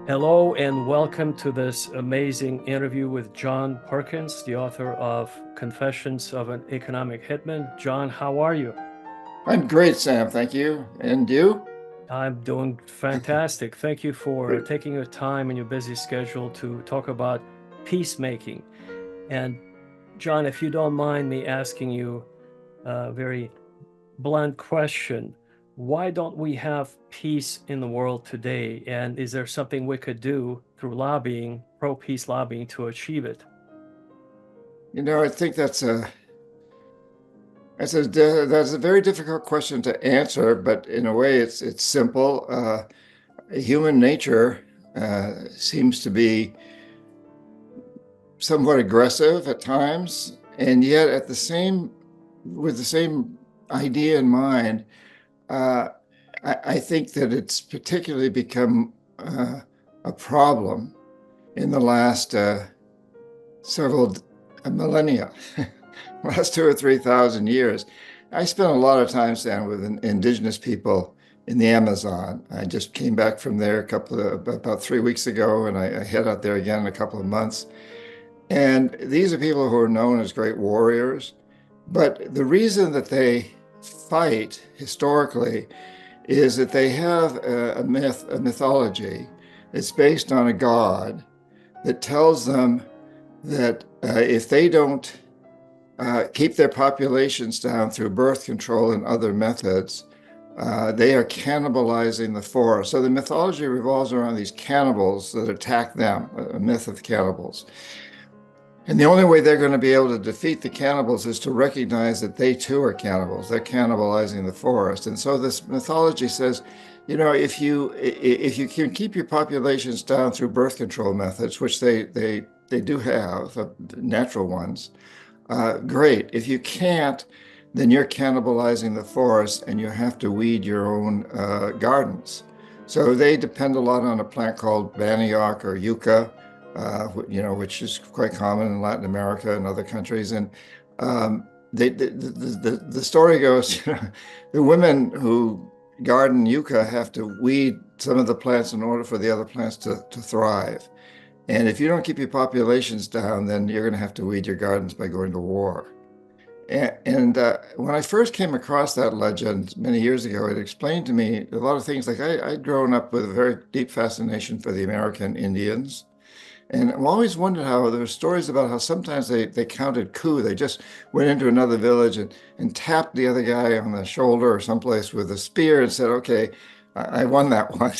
Hello and welcome to this amazing interview with John Perkins, the author of Confessions of an Economic Hitman. John, how are you? I'm great, Sam. Thank you. And you? I'm doing fantastic. Thank you for Great. taking your time in your busy schedule to talk about peacemaking. And John, if you don't mind me asking you a very blunt question, why don't we have peace in the world today? And is there something we could do through lobbying, pro-peace lobbying, to achieve it? I think that's a very difficult question to answer, but in a way, it's simple. Human nature seems to be somewhat aggressive at times, and yet with the same idea in mind, uh, I think that it's particularly become a problem in the last several millennia, last 2 or 3 thousand years. I spent a lot of time standing with indigenous people in the Amazon. I just came back from there about 3 weeks ago, and I head out there again in a couple of months. And these are people who are known as great warriors. But the reason that they fight historically is that they have a mythology that's based on a god that tells them that if they don't keep their populations down through birth control and other methods, they are cannibalizing the forest. So the mythology revolves around these cannibals that attack them, a myth of cannibals. And the only way they're going to be able to defeat the cannibals is to recognize that they too are cannibals. They're cannibalizing the forest. And so this mythology says, if you can keep your populations down through birth control methods, which they do have, natural ones, great. If you can't, then you're cannibalizing the forest and you have to weed your own gardens. So they depend a lot on a plant called manioc or yucca, which is quite common in Latin America and other countries. And the story goes, the women who garden yucca have to weed some of the plants in order for the other plants to thrive. And if you don't keep your populations down, then you're going to have to weed your gardens by going to war. And when I first came across that legend many years ago, it explained to me a lot of things. Like I'd grown up with a very deep fascination for the American Indians. And I've always wondered how there were stories about how sometimes they counted coup. They just went into another village and tapped the other guy on the shoulder or someplace with a spear and said, okay, I won that one.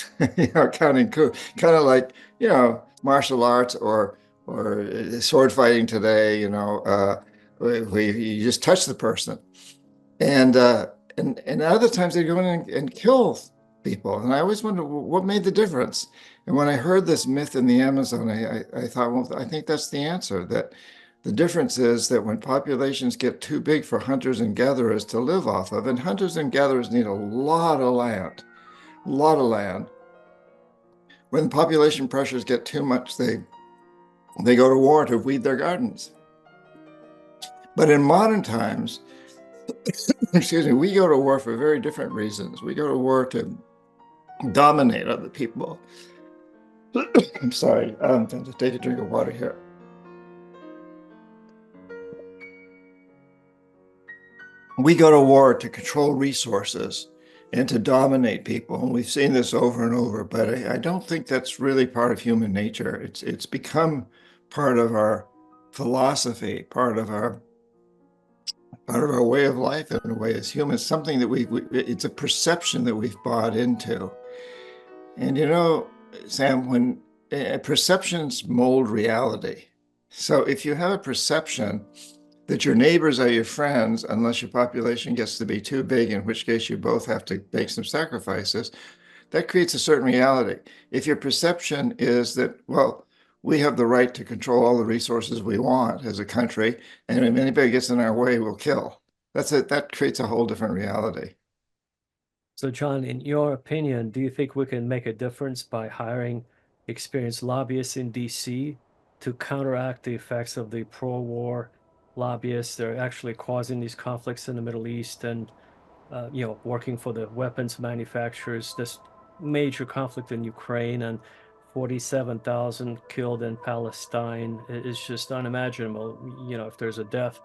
Counting coup. Kind of like, martial arts or sword fighting today, where you just touch the person. And and other times they go in and kill people. And I always wonder what made the difference. And when I heard this myth in the Amazon, I thought, well, I think that's the answer. That the difference is that when populations get too big for hunters and gatherers to live off of, and hunters and gatherers need a lot of land. When population pressures get too much, they go to war to weed their gardens. But in modern times, excuse me, we go to war for very different reasons. We go to war to dominate other people. I'm sorry, I'm going to take a drink of water here. We go to war to control resources and to dominate people. And we've seen this over and over, but I don't think that's really part of human nature. It's become part of our philosophy, part of our way of life in a way as humans, something that it's a perception that we've bought into. And Sam, when perceptions mold reality. So if you have a perception that your neighbors are your friends, unless your population gets to be too big, in which case you both have to make some sacrifices, that creates a certain reality. If your perception is that, well, we have the right to control all the resources we want as a country, and if anybody gets in our way, we'll kill. That's it. That creates a whole different reality. So, John, in your opinion, do you think we can make a difference by hiring experienced lobbyists in DC to counteract the effects of the pro-war lobbyists that are actually causing these conflicts in the Middle East and, working for the weapons manufacturers, this major conflict in Ukraine, and 47,000 killed in Palestine is just unimaginable. You know, if there's a death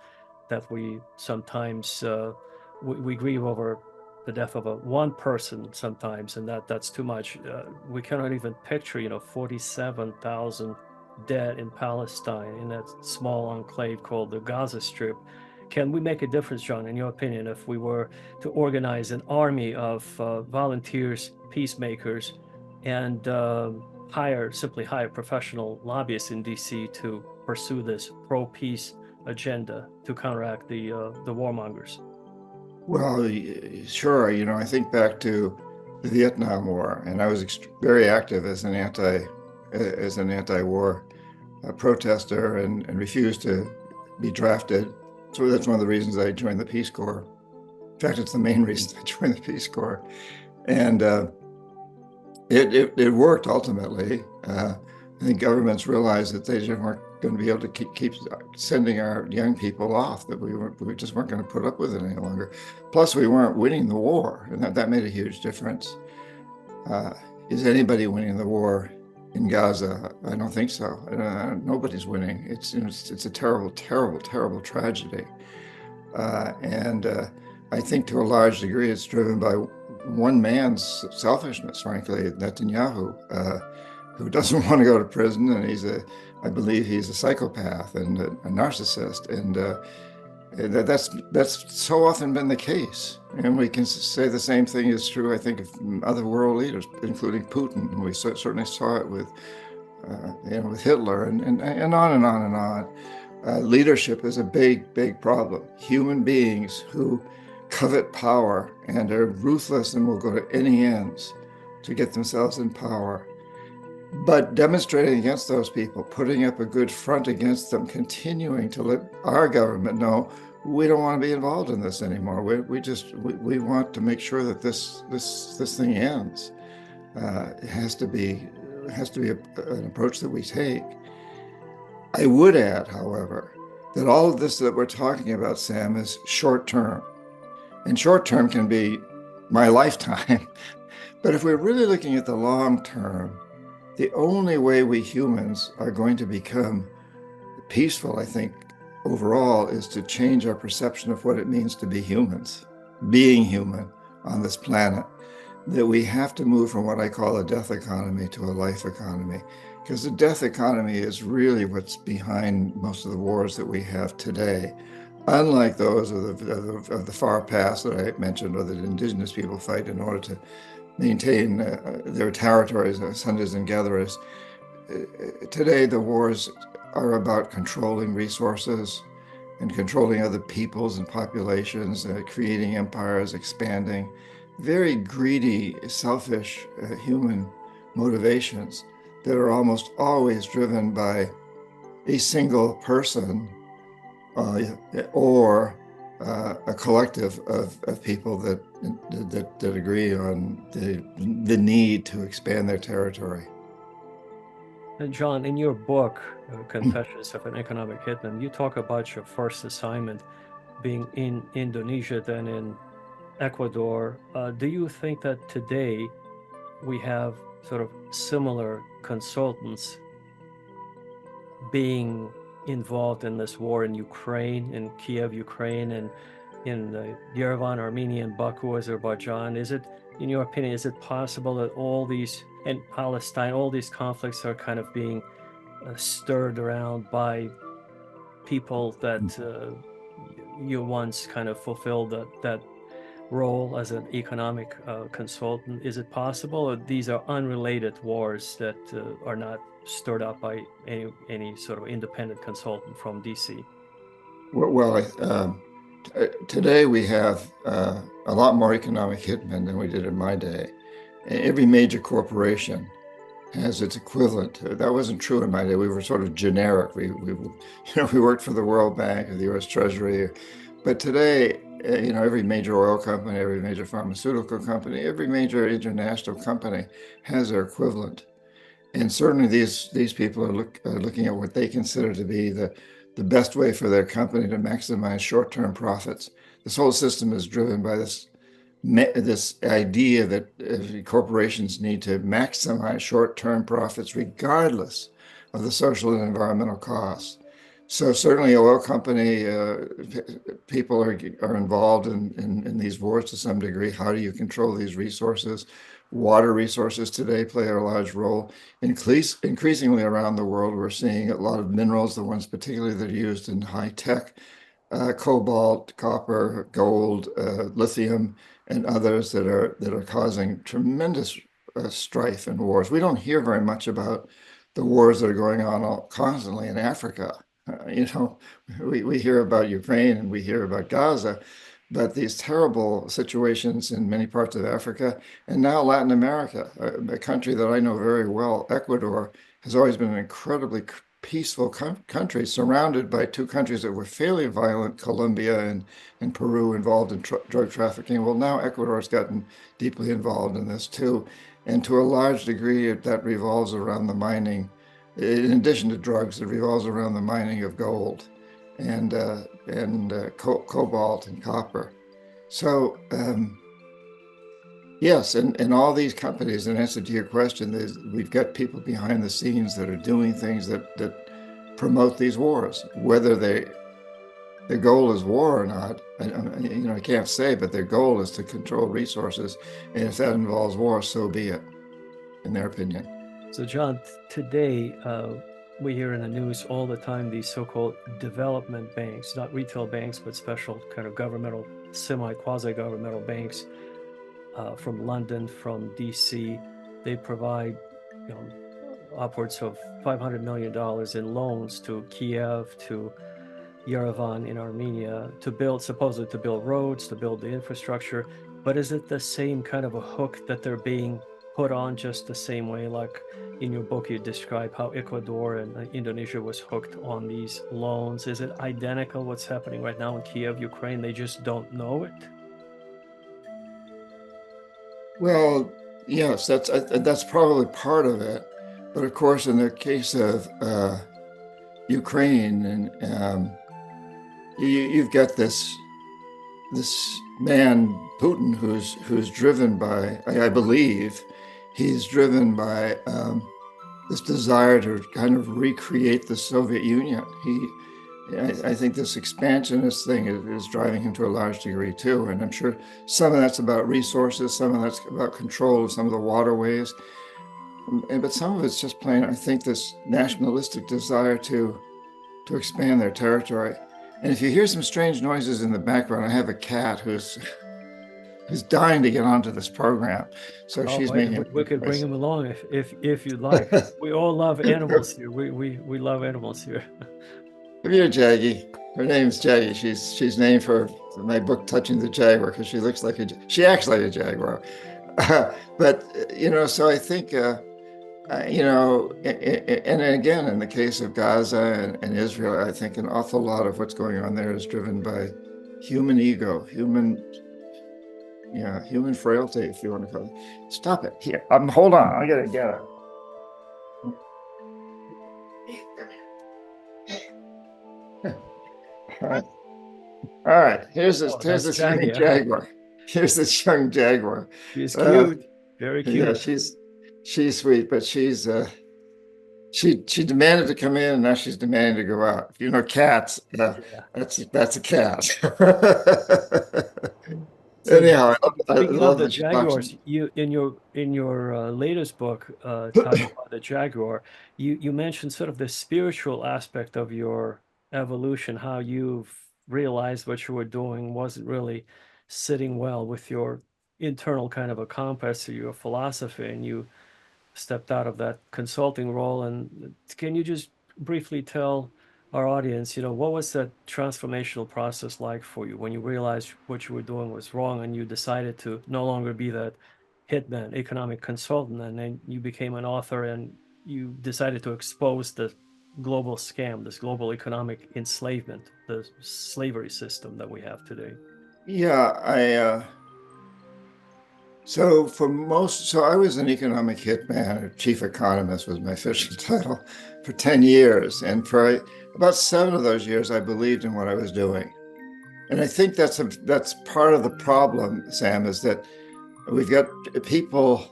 that we sometimes we grieve over the death of one person sometimes, and that's too much. We cannot even picture, 47,000 dead in Palestine in that small enclave called the Gaza Strip. Can we make a difference, John, in your opinion, if we were to organize an army of volunteers, peacemakers, and simply hire professional lobbyists in DC to pursue this pro-peace agenda to counteract the warmongers? Well, sure. I think back to the Vietnam War, and I was very active as an anti-war protester and refused to be drafted. So that's one of the reasons I joined the Peace Corps. In fact, it's the main reason I joined the Peace Corps. And it worked ultimately. I think governments realized that they just weren't going to be able to keep sending our young people off, that we just weren't going to put up with it any longer. Plus, we weren't winning the war, and that made a huge difference. Is anybody winning the war in Gaza? I don't think so. Nobody's winning. It's a terrible, terrible, terrible tragedy. And I think to a large degree it's driven by one man's selfishness, frankly, Netanyahu, who doesn't want to go to prison, and I believe he's a psychopath and a narcissist, and that's so often been the case. And we can say the same thing is true, I think, of other world leaders, including Putin. And we certainly saw it with Hitler, and on and on and on. Leadership is a big, big problem. Human beings who covet power and are ruthless and will go to any ends to get themselves in power. But demonstrating against those people, putting up a good front against them, continuing to let our government know we don't want to be involved in this anymore. We want to make sure that this thing ends. It has to be an approach that we take. I would add, however, that all of this that we're talking about, Sam, is short term. And short term can be my lifetime. But if we're really looking at the long term, the only way we humans are going to become peaceful, I think, overall, is to change our perception of what it means to be humans, being human on this planet. That we have to move from what I call a death economy to a life economy. Because the death economy is really what's behind most of the wars that we have today. Unlike those of the far past that I mentioned, or that indigenous people fight in order to maintain their territories as hunters and gatherers. Today, the wars are about controlling resources and controlling other peoples and populations, creating empires, expanding. Very greedy, selfish human motivations that are almost always driven by a single person or a collective of people that agree on the need to expand their territory. And John, in your book, Confessions of an Economic Hitman, you talk about your first assignment being in Indonesia, then in Ecuador. Do you think that today we have sort of similar consultants being involved in this war in Ukraine, in Kiev, Ukraine, and in Yerevan, Armenia, and Baku, Azerbaijan? Is it, in your opinion, is it possible that all these, in Palestine, all these conflicts are kind of being stirred around by people that you once kind of fulfilled that role as an economic consultant? Is it possible, or these are unrelated wars that are not stirred up by any sort of independent consultant from DC? Well, today we have a lot more economic hitmen than we did in my day. Every major corporation has its equivalent. That wasn't true in my day. We were sort of generic. We worked for the World Bank or the U.S. Treasury. But today, every major oil company, every major pharmaceutical company, every major international company has their equivalent. And certainly these people are looking at what they consider to be the best way for their company to maximize short-term profits. This whole system is driven by this this idea that corporations need to maximize short-term profits regardless of the social and environmental costs. So certainly oil company people are involved in these wars to some degree. How do you control these resources? Water resources today play a large role. Increasingly around the world, we're seeing a lot of minerals, the ones particularly that are used in high tech, cobalt, copper, gold, lithium, and others that are causing tremendous strife and wars. We don't hear very much about the wars that are going on constantly in Africa. We hear about Ukraine and we hear about Gaza, but these terrible situations in many parts of Africa and now Latin America, a country that I know very well, Ecuador, has always been an incredibly peaceful country surrounded by two countries that were fairly violent, Colombia and Peru, involved in drug trafficking. Well, now Ecuador has gotten deeply involved in this too. And to a large degree, that revolves around the mining. In addition to drugs, it revolves around the mining of gold and cobalt and copper. So yes, and all these companies, in answer to your question, we've got people behind the scenes that are doing things that promote these wars. Whether their goal is war or not, I can't say, but their goal is to control resources, and if that involves war, so be it, in their opinion. So, John, today we hear in the news all the time these so-called development banks, not retail banks, but special kind of governmental, quasi-governmental banks from London, from DC. They provide upwards of $500 million in loans to Kiev, to Yerevan in Armenia, supposedly to build roads, to build the infrastructure. But is it the same kind of a hook that they're being put on just the same way? Like in your book, you describe how Ecuador and Indonesia was hooked on these loans. Is it identical what's happening right now in Kiev, Ukraine? They just don't know it? Well, yes, that's probably part of it. But of course, in the case of Ukraine, and you've got this man Putin who's driven by, I believe, he's driven by this desire to kind of recreate the Soviet Union. I think this expansionist thing is driving him to a large degree too, and I'm sure some of that's about resources, some of that's about control of some of the waterways, but some of it's just plain, I think, this nationalistic desire to expand their territory. And if you hear some strange noises in the background, I have a cat who's dying to get onto this program, so she's making. We could bring him along if you'd like. We all love animals here. We love animals here. Come here, Jaggy. Her name's Jaggy. She's named for my book, Touching the Jaguar, because she acts like a jaguar. But so I think and again, in the case of Gaza and Israel, I think an awful lot of what's going on there is driven by human ego, human frailty, if you want to call it. Stop it. Here, hold on. I gotta get it. All right. Here's this young jaguar. Here's this young jaguar. She's cute. Very cute. Yeah, she's sweet, but she demanded to come in, and now she's demanding to go out. Cats. That's a cat. Anyhow, speaking of the jaguars, you in your latest book, talking about the jaguar, you mentioned sort of the spiritual aspect of your evolution, how you've realized what you were doing wasn't really sitting well with your internal kind of a compass or your philosophy, and you stepped out of that consulting role. And can you just briefly tell our audience, what was that transformational process like for you when you realized what you were doing was wrong and you decided to no longer be that hitman, economic consultant, and then you became an author and you decided to expose the global scam, this global economic enslavement, the slavery system that we have today? Yeah, so I was an economic hitman, or chief economist was my official title, for 10 years. And for about 7 of those years, I believed in what I was doing. And I think that's part of the problem, Sam, is that we've got people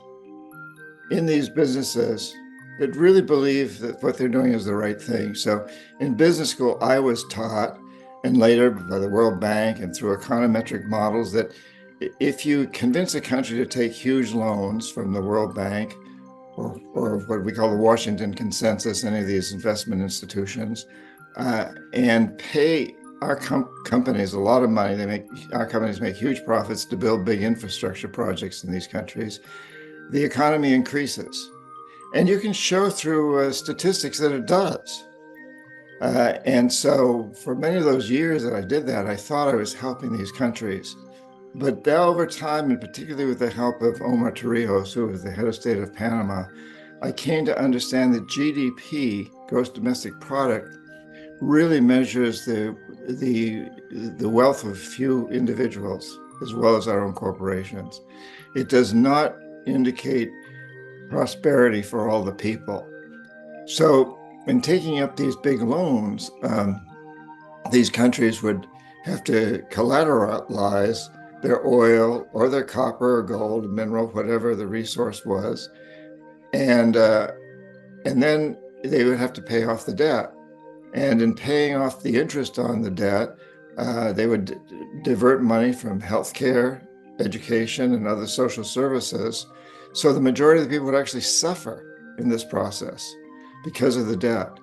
in these businesses that really believe that what they're doing is the right thing. So in business school, I was taught, and later by the World Bank and through econometric models, that if you convince a country to take huge loans from the World Bank or what we call the Washington Consensus, any of these investment institutions, and pay our companies a lot of money. Our companies make huge profits to build big infrastructure projects in these countries. The economy increases, and you can show through statistics that it does. And so, for many of those years that I did that, I thought I was helping these countries. But now, over time, and particularly with the help of Omar Torrijos, who was the head of state of Panama, I came to understand that GDP, gross domestic product, really measures the wealth of few individuals as well as our own corporations. It does not indicate prosperity for all the people. So, in taking up these big loans, these countries would have to collateralize their oil or their copper or gold, mineral, whatever the resource was, and then they would have to pay off the debt. And in paying off the interest on the debt, they would divert money from healthcare, education, and other social services. So the majority of the people would actually suffer in this process because of the debt.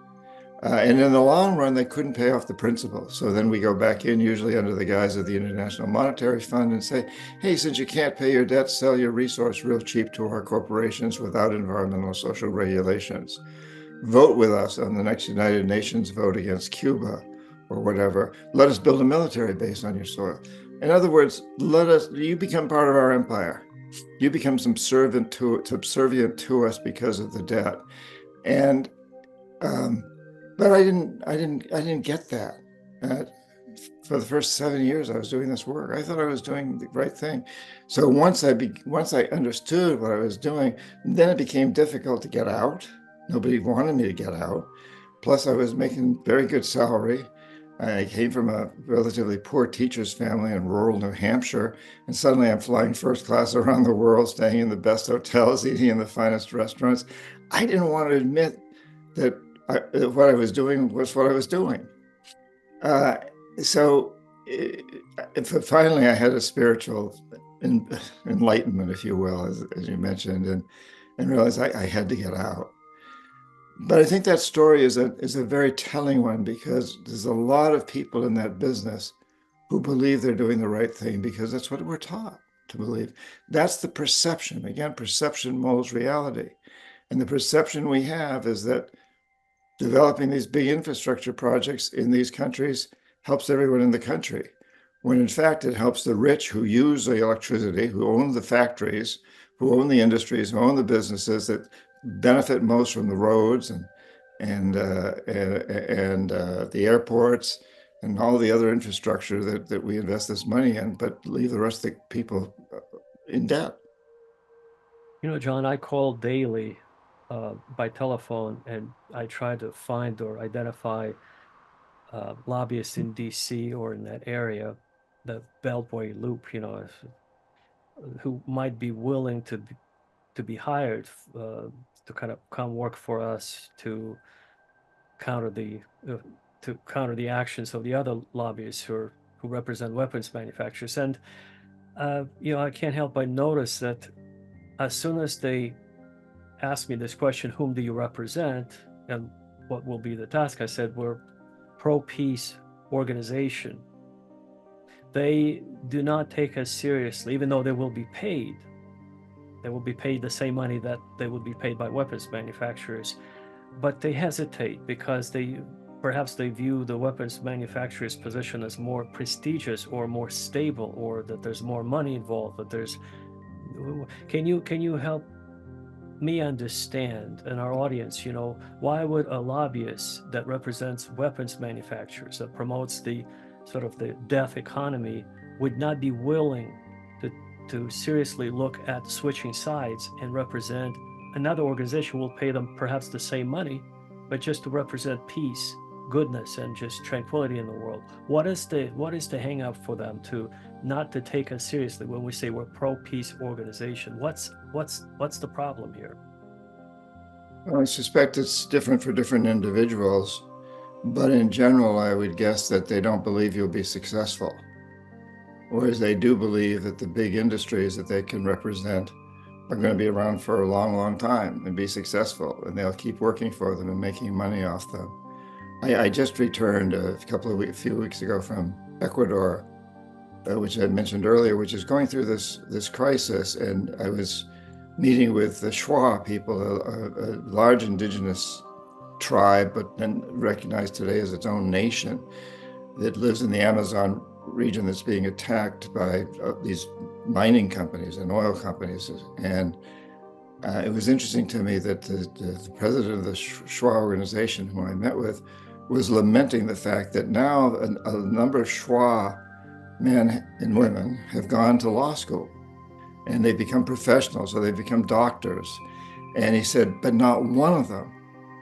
And in the long run, they couldn't pay off the principal. So then we go back in, usually under the guise of the International Monetary Fund, and say, hey, since you can't pay your debt, sell your resource real cheap to our corporations without environmental and social regulations. Vote with us on the next United Nations vote against Cuba or whatever. Let us build a military base on your soil. In other words, you become part of our empire. You become subservient to us because of the debt. And but I didn't get that. For the first 7 years I was doing this work, I thought I was doing the right thing. So once I understood what I was doing, then it became difficult to get out. Nobody wanted me to get out. Plus, I was making very good salary. I came from a relatively poor teacher's family in rural New Hampshire, and suddenly I'm flying first class around the world, staying in the best hotels, eating in the finest restaurants. I didn't want to admit that what I was doing was what I was doing. So finally, I had a spiritual enlightenment, if you will, as you mentioned, and realized I had to get out. But I think that story is a very telling one, because there's a lot of people in that business who believe they're doing the right thing because that's what we're taught to believe. That's the perception. Again, perception molds reality. And the perception we have is that developing these big infrastructure projects in these countries helps everyone in the country, when in fact it helps the rich who use the electricity, who own the factories, who own the industries, who own the businesses that benefit most from the roads and the airports and all the other infrastructure that we invest this money in, but leave the rest of the people in debt. You know, John, I call daily by telephone, and I try to find or identify lobbyists in DC or in that area, the Beltway Loop, you know, who might be willing to be hired to kind of come work for us to counter the uh, counter the actions of the other lobbyists who represent weapons manufacturers. And you know, I can't help but notice that as soon as they ask me this question, whom do you represent and what will be the task, I said, we're pro-peace organization. They do not take us seriously, even though they will be paid. They will be paid the same money that they would be paid by weapons manufacturers, but they hesitate because perhaps they view the weapons manufacturer's position as more prestigious or more stable, or that there's more money involved. That there's can you help me understand, and our audience, you know, why would a lobbyist that represents weapons manufacturers, that promotes the sort of the death economy, would not be willing to seriously look at switching sides and represent another organization who will pay them perhaps the same money, but just to represent peace goodness and just tranquility in the world. What is the hang up for them to not to take us seriously when we say we're pro-peace organization? What's the problem here? Well, I suspect it's different for different individuals, but in general, I would guess that they don't believe you'll be successful, whereas they do believe that the big industries that they can represent are going to be around for a long, long time and be successful, and they'll keep working for them and making money off them. I just returned few weeks ago from Ecuador, which I mentioned earlier, which is going through this crisis, and I was meeting with the Shuar people, a large indigenous tribe, but then recognized today as its own nation that lives in the Amazon region that's being attacked by these mining companies and oil companies. And it was interesting to me that the president of the Shuar organization, who I met with, was lamenting the fact that now a number of Shuar men and women have gone to law school and they've become professionals or they've become doctors. And he said, but not one of them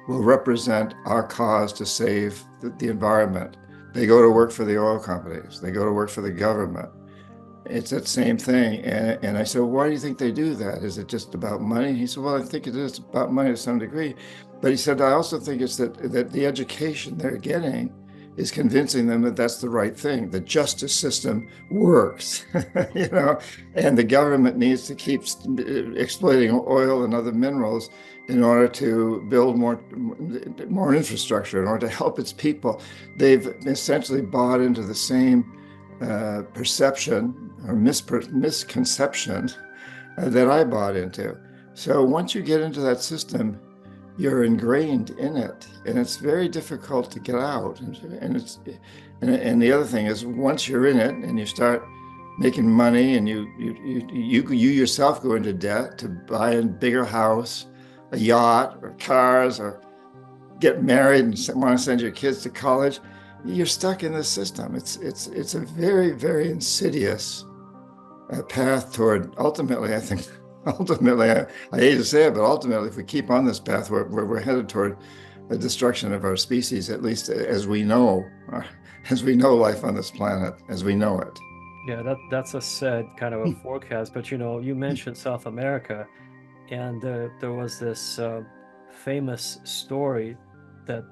will represent our cause to save the environment. They go to work for the oil companies. They go to work for the government. It's that same thing. And I said, well, why do you think they do that? Is it just about money? He said, well, I think it is about money to some degree. But he said, I also think it's that the education they're getting is convincing them that that's the right thing. The justice system works, and the government needs to keep exploiting oil and other minerals in order to build more infrastructure, in order to help its people. They've essentially bought into the same perception or misconception that I bought into. So once you get into that system, you're ingrained in it, and it's very difficult to get out. And the other thing is, once you're in it and you start making money, and you yourself go into debt to buy a bigger house, a yacht, or cars, or get married and want to send your kids to college, you're stuck in this system. It's a very, very insidious path toward, ultimately, I think, I hate to say it, but ultimately, if we keep on this path, we're headed toward the destruction of our species, at least as we know life on this planet, as we know it. Yeah, that's a sad kind of a forecast. But you mentioned South America, and there was this famous story that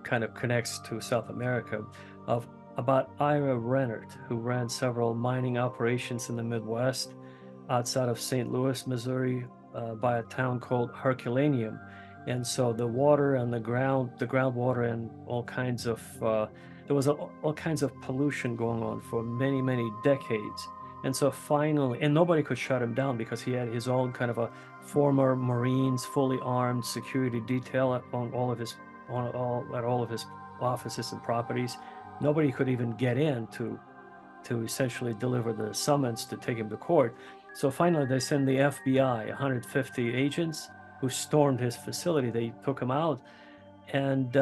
kind of connects to South America of about Ira Rennert, who ran several mining operations in the Midwest outside of St. Louis, Missouri, by a town called Herculaneum. And so the water and the groundwater and all kinds of there was all kinds of pollution going on for many, many decades. And so finally, and nobody could shut him down because he had his own kind of a former Marines, fully armed security detail at all of his offices and properties. Nobody could even get in to essentially deliver the summons to take him to court. So finally, they send the FBI, 150 agents, who stormed his facility. They took him out, and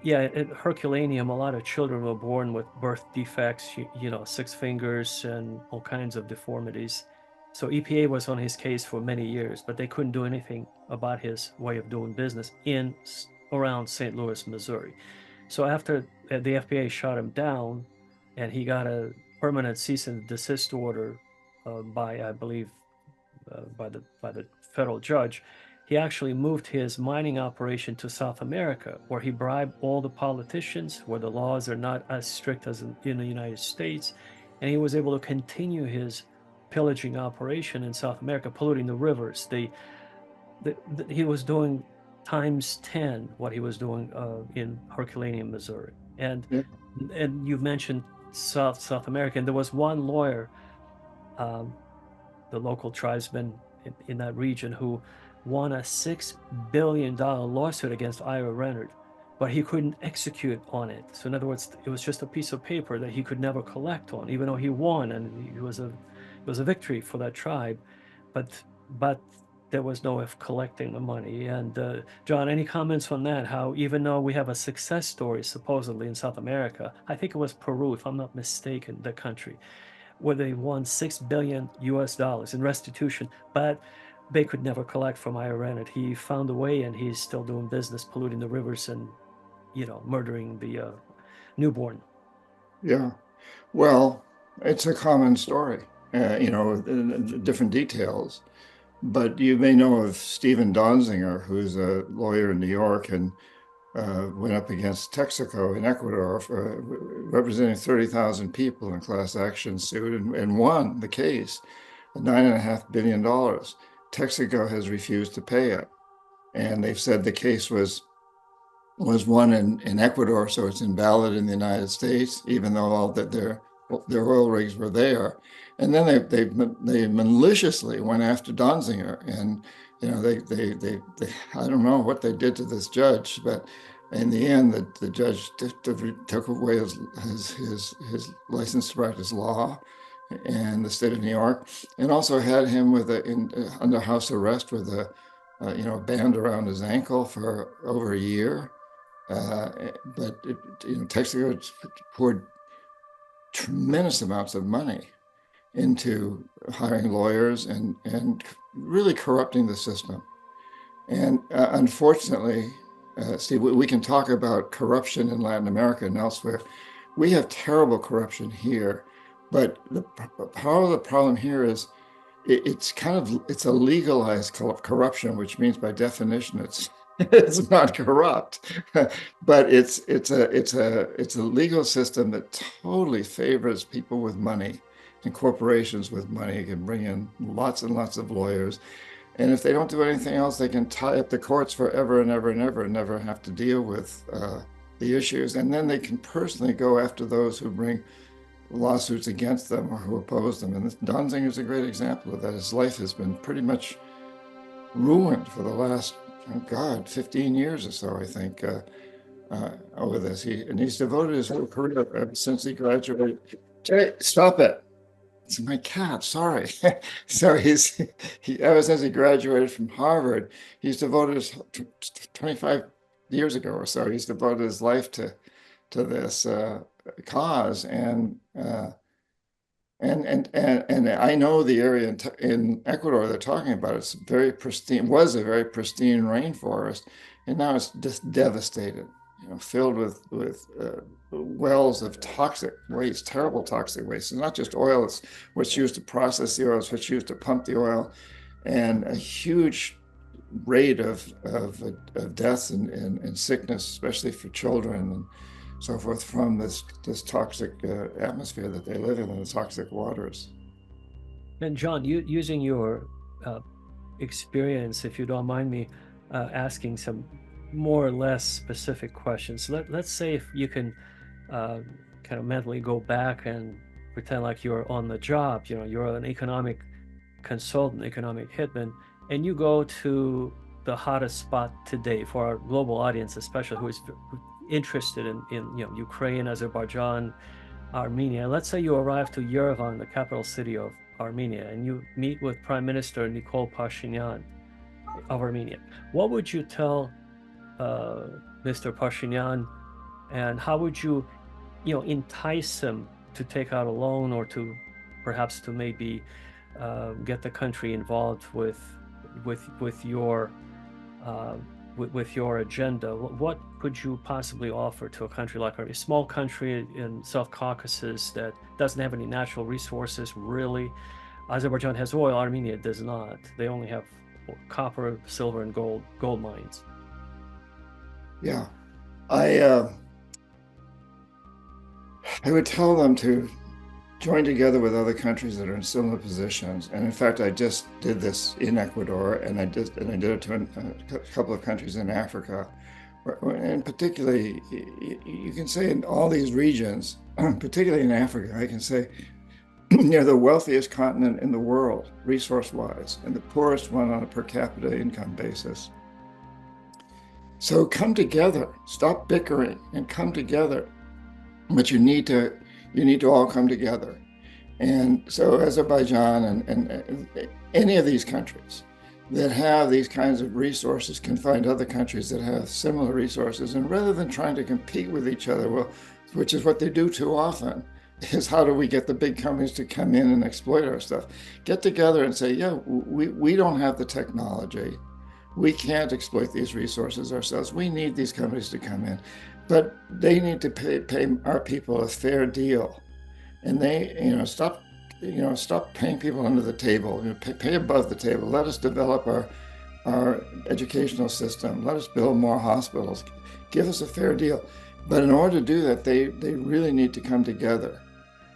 yeah, at Herculaneum, a lot of children were born with birth defects, 6 fingers and all kinds of deformities. So EPA was on his case for many years, but they couldn't do anything about his way of doing business in around St. Louis, Missouri. So after the FBI shot him down, and he got a permanent cease and desist order by, I believe, by the federal judge, he actually moved his mining operation to South America, where he bribed all the politicians, where the laws are not as strict as in the United States, and he was able to continue his pillaging operation in South America, polluting the rivers. He was doing times 10 what he was doing in Herculaneum, Missouri. And Yeah. and you mentioned South America, and there was one lawyer, um, the local tribesman in that region, who won a $6 billion lawsuit against Ira Rennert, but he couldn't execute on it. So in other words, it was just a piece of paper that he could never collect on, even though he won, and it was a victory for that tribe, but there was no way of collecting the money. And John, any comments on that? How even though we have a success story supposedly in South America, I think it was Peru, if I'm not mistaken, the country where they won $6 billion in restitution, but they could never collect from Ira Rennert. He found a way, and he's still doing business, polluting the rivers and murdering the newborn. Yeah. Well, it's a common story, different details. But you may know of Stephen Donziger, who's a lawyer in New York and went up against Texaco in Ecuador for representing 30,000 people in a class action suit and won the case, $9.5 billion. Texaco has refused to pay it. And they've said the case was won in Ecuador, so it's invalid in the United States, even though all that their oil rigs were there. And then they maliciously went after Donziger, and they I don't know what they did to this judge, but in the end, the judge took away his license to practice law in the state of New York, and also had him under house arrest with a band around his ankle for over a year. But Texaco poured tremendous amounts of money into hiring lawyers and really corrupting the system. And unfortunately, Steve, we can talk about corruption in Latin America and elsewhere. We have terrible corruption here, but part of the problem here is it's a legalized corruption, which means by definition it's not corrupt, but it's a legal system that totally favors people with money, and corporations with money can bring in lots and lots of lawyers. And if they don't do anything else, they can tie up the courts forever and ever and ever and never have to deal with the issues. And then they can personally go after those who bring lawsuits against them or who oppose them. And Donziger is a great example of that. His life has been pretty much ruined for the last, 15 years or so, I think, over this. He's devoted his whole career ever since he graduated. Jay, stop it. It's my cat, sorry. So ever since he graduated from Harvard, he's devoted his 25 years ago or so, he's devoted his life to this cause. And I know the area in Ecuador they're talking about. It's very pristine, was a very pristine rainforest, and now it's just devastated, filled with wells of toxic waste, terrible toxic waste. It's not just oil, it's what's used to process the oil, it's what's used to pump the oil, and a huge rate of deaths and sickness, especially for children and so forth, from this toxic atmosphere that they live in, the toxic waters. And John, using your experience, if you don't mind me asking some more or less specific questions. Let's say if you can kind of mentally go back and pretend like you're on the job, you're an economic consultant, economic hitman, and you go to the hottest spot today for our global audience, especially who is interested in Ukraine, Azerbaijan, Armenia. Let's say you arrive to Yerevan, the capital city of Armenia, and you meet with Prime Minister Nikol Pashinyan of Armenia. What would you tell Mr. Pashinyan, and how would you, entice him to take out a loan, or to perhaps to maybe get the country involved with your agenda? What could you possibly offer to a country like Armenia, a small country in South Caucasus that doesn't have any natural resources, really? Azerbaijan has oil, Armenia does not. They only have copper, silver, and gold mines. Yeah, I would tell them to join together with other countries that are in similar positions. And in fact, I just did this in Ecuador, and I did it to a couple of countries in Africa. And particularly, you can say in all these regions, particularly in Africa, I can say they're the wealthiest continent in the world, resource-wise, and the poorest one on a per capita income basis. So come together, stop bickering and come together. But you need to all come together. And so Azerbaijan and any of these countries that have these kinds of resources can find other countries that have similar resources. And rather than trying to compete with each other, well, which is what they do too often, is how do we get the big companies to come in and exploit our stuff? Get together and say, yeah, we don't have the technology. We can't exploit these resources ourselves. We need these companies to come in. but they need to pay our people a fair deal, and they, stop paying people under the table. Pay above the table. Let us develop our educational system. Let us build more hospitals. Give us a fair deal. But in order to do that, they really need to come together.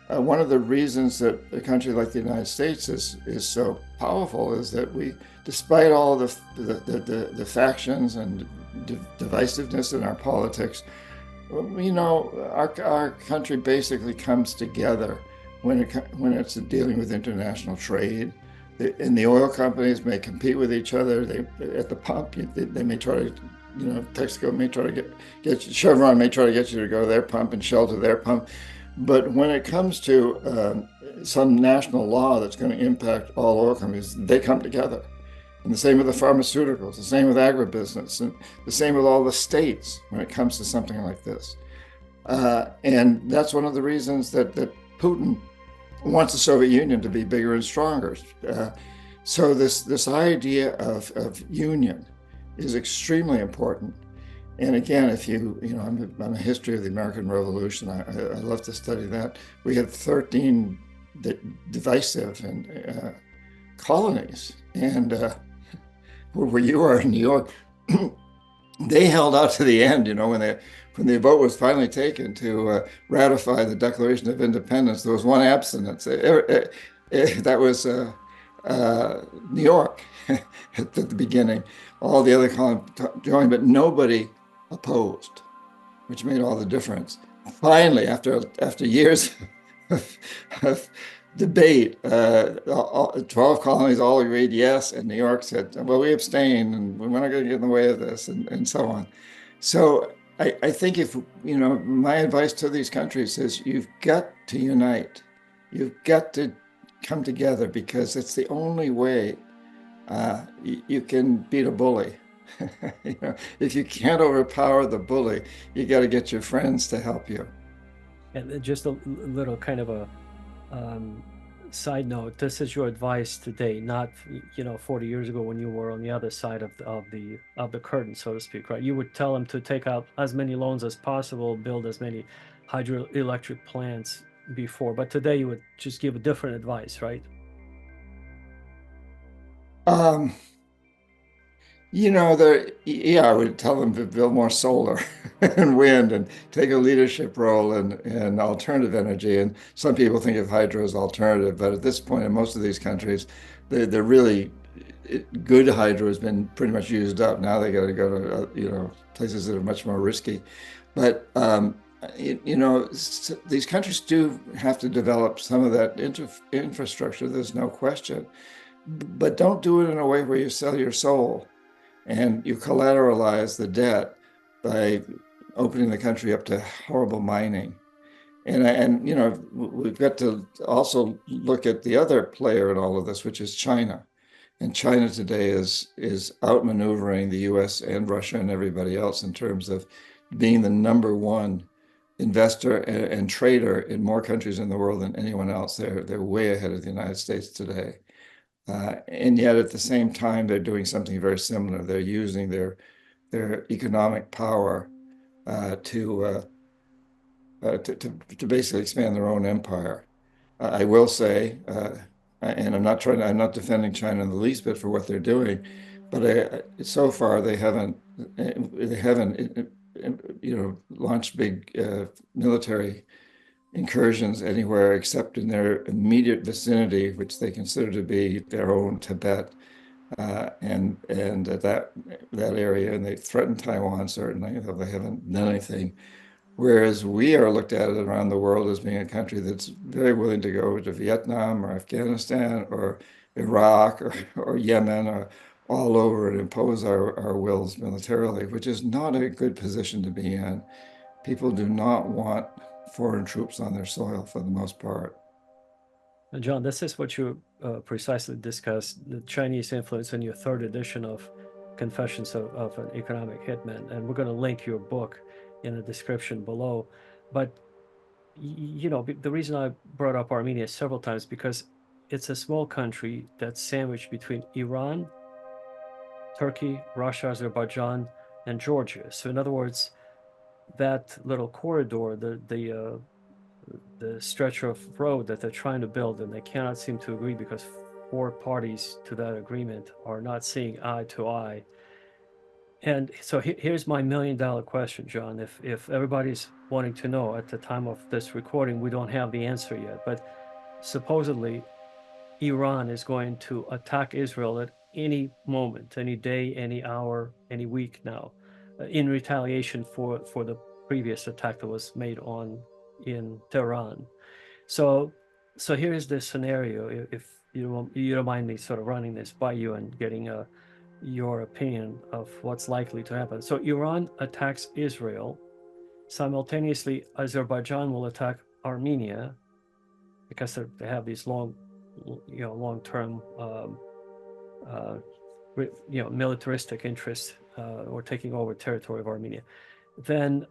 One of the reasons that a country like the United States is so powerful is that we, despite all the factions and divisiveness in our politics, our country basically comes together when it's dealing with international trade. And the oil companies may compete with each other. They at the pump, they may try to, Texaco may try to get you, Chevron may try to get you to go to their pump and Shell to their pump. But when it comes to some national law that's going to impact all oil companies, they come together. And the same with the pharmaceuticals, the same with agribusiness, and the same with all the states when it comes to something like this. And that's one of the reasons that Putin wants the Soviet Union to be bigger and stronger. So this idea of union is extremely important. And again, if I'm a history of the American Revolution. I love to study that. We had 13 divisive and colonies, and where you are in New York, they held out to the end. When the vote was finally taken to ratify the Declaration of Independence, there was one abstinence. That was New York at the beginning. All the other colonies joined, but nobody opposed, which made all the difference. Finally, after years of debate, 12 colonies all agreed yes, and New York said, well, we abstain, and we're not going to get in the way of this, and so on. So I think my advice to these countries is you've got to unite. You've got to come together because it's the only way you can beat a bully. If you can't overpower the bully, you got to get your friends to help you. And just a little kind of a side note, this is your advice today, not 40 years ago when you were on the other side of the curtain, so to speak, right? You would tell them to take out as many loans as possible, build as many hydroelectric plants before, but today you would just give a different advice, right? Um, I would tell them to build more solar and wind and take a leadership role in alternative energy. And some people think of hydro as alternative, but at this point, in most of these countries, they're really good hydro has been pretty much used up. Now they got to go to places that are much more risky. But these countries do have to develop some of that infrastructure. There's no question, but don't do it in a way where you sell your soul and you collateralize the debt by opening the country up to horrible mining. And we've got to also look at the other player in all of this, which is China. And China today is outmaneuvering the US and Russia and everybody else in terms of being the number one investor and trader in more countries in the world than anyone else. They're way ahead of the United States today. And yet at the same time, they're doing something very similar. They're using their economic power to, to basically expand their own empire. I will say, and I'm not defending China in the least bit for what they're doing, but so far they haven't launched big military incursions anywhere except in their immediate vicinity, which they consider to be their own Tibet and that area, and they threatened Taiwan certainly, though they haven't done anything. Whereas we are looked at around the world as being a country that's very willing to go to Vietnam or Afghanistan or Iraq or Yemen or all over and impose our wills militarily, which is not a good position to be in. People do not want foreign troops on their soil for the most part. And John, this is what you precisely discussed, the Chinese influence in your third edition of Confessions of an Economic Hitman. And we're going to link your book in the description below. But, the reason I brought up Armenia several times because it's a small country that's sandwiched between Iran, Turkey, Russia, Azerbaijan, and Georgia. So, in other words, that little corridor, the stretch of road that they're trying to build, and they cannot seem to agree because four parties to that agreement are not seeing eye to eye. And so here's my $1 million question, John. If everybody's wanting to know at the time of this recording, we don't have the answer yet, but supposedly Iran is going to attack Israel at any moment, any day, any hour, any week now, in retaliation for the previous attack that was made on in Tehran. So so here's the scenario. If you don't mind me sort of running this by you and getting your opinion of what's likely to happen. So Iran attacks Israel. Simultaneously, Azerbaijan will attack Armenia because they have these long-term, militaristic interests or taking over territory of Armenia. Then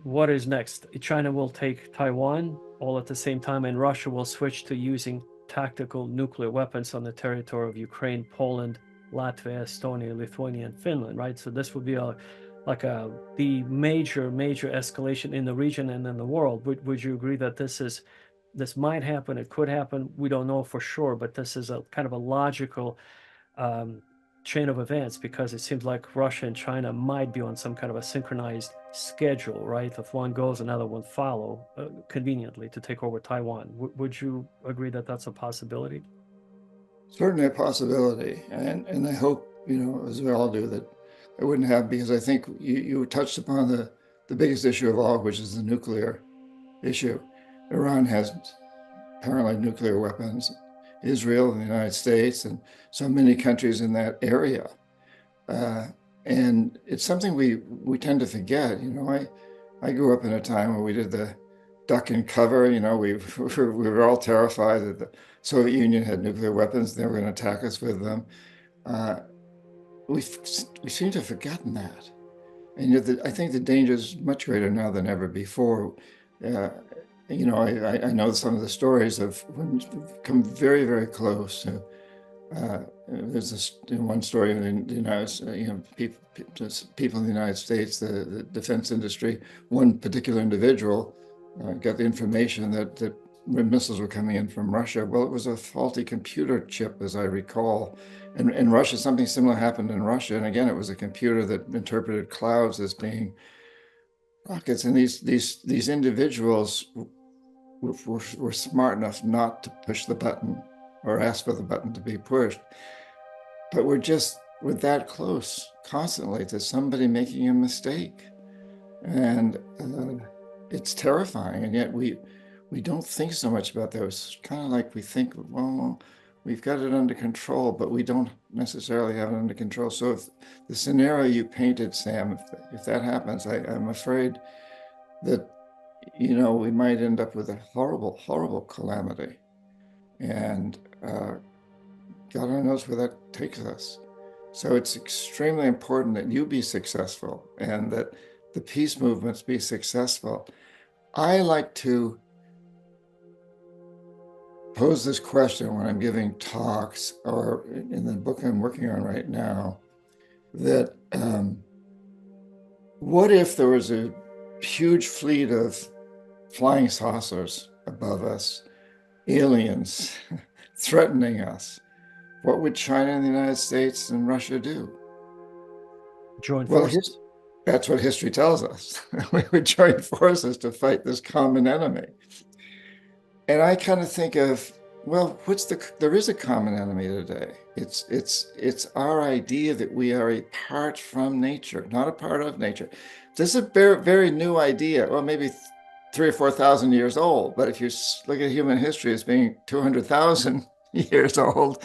what is next? China will take Taiwan all at the same time, and Russia will switch to using tactical nuclear weapons on the territory of Ukraine, Poland, Latvia, Estonia, Lithuania, and Finland, right? So this would be the major escalation in the region and in the world. Would you agree that this might happen? It could happen. We don't know for sure, but this is a kind of a logical chain of events, because it seems like Russia and China might be on some kind of a synchronized schedule, right? If one goes, another one follow conveniently to take over Taiwan. Would you agree that that's a possibility? Certainly a possibility. And I hope, as we all do, that it wouldn't happen, because I think you touched upon the biggest issue of all, which is the nuclear issue. Iran has apparently nuclear weapons. Israel and the United States and so many countries in that area. And it's something we tend to forget. I grew up in a time where we did the duck and cover. We were all terrified that the Soviet Union had nuclear weapons. They were going to attack us with them. We seem to have forgotten that. And yet I think the danger is much greater now than ever before. I know some of the stories of when we've come very, very close. There's one story in the United, people in the United States, the defense industry. One particular individual got the information that missiles were coming in from Russia. Well, it was a faulty computer chip, as I recall. And in Russia, something similar happened in Russia. And again, it was a computer that interpreted clouds as being rockets. And these individuals were smart enough not to push the button or ask for the button to be pushed. But we're that close constantly to somebody making a mistake. And it's terrifying. And yet we don't think so much about that. It's kind of like we think, well, we've got it under control, but we don't necessarily have it under control. So if the scenario you painted, Sam, if that happens, I'm afraid that we might end up with a horrible, horrible calamity. And God only knows where that takes us. So it's extremely important that you be successful and that the peace movements be successful. I like to pose this question when I'm giving talks or in the book I'm working on right now, that what if there was a huge fleet of flying saucers above us, aliens threatening us? What would China and the United States and Russia do? Join forces. That's what history tells us. We would join forces to fight this common enemy. And I kind of think of, well, there is a common enemy today. It's our idea that we are apart from nature, not a part of nature. This is a very, very new idea. Well, maybe 3,000 or 4,000 years old. But if you look at human history as being 200,000 years old,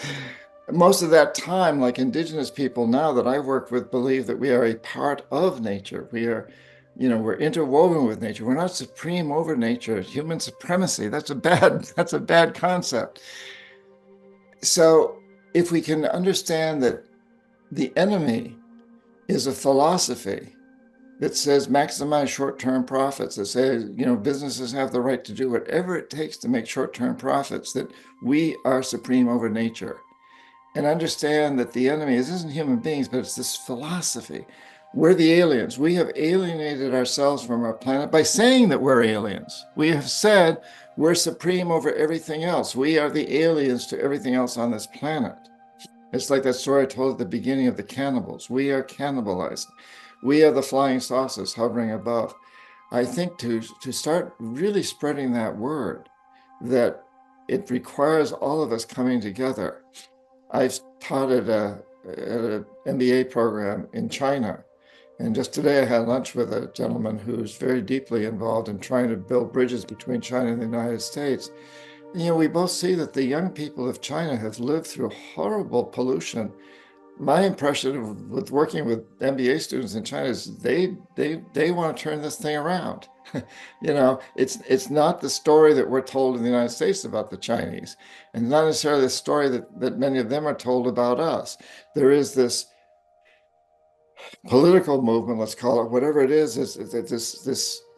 most of that time, like indigenous people now that I work with, believe that we are a part of nature. We are, we're interwoven with nature. We're not supreme over nature. Human supremacy, that's a bad concept. So if we can understand that the enemy is a philosophy that says maximize short-term profits, that says, businesses have the right to do whatever it takes to make short-term profits, that we are supreme over nature. And understand that the enemy isn't human beings, but it's this philosophy. We're the aliens. We have alienated ourselves from our planet by saying that we're aliens. We have said we're supreme over everything else. We are the aliens to everything else on this planet. It's like that story I told at the beginning of the cannibals. We are cannibalized. We are the flying saucers hovering above. I think to start really spreading that word, that it requires all of us coming together. I've taught at an MBA program in China. And just today, I had lunch with a gentleman who's very deeply involved in trying to build bridges between China and the United States. You know, we both see that the young people of China have lived through horrible pollution. My impression with working with MBA students in China is they want to turn this thing around. You know, it's not the story that we're told in the United States about the Chinese, and not necessarily the story that many of them are told about us. There is this political movement, let's call it whatever it is this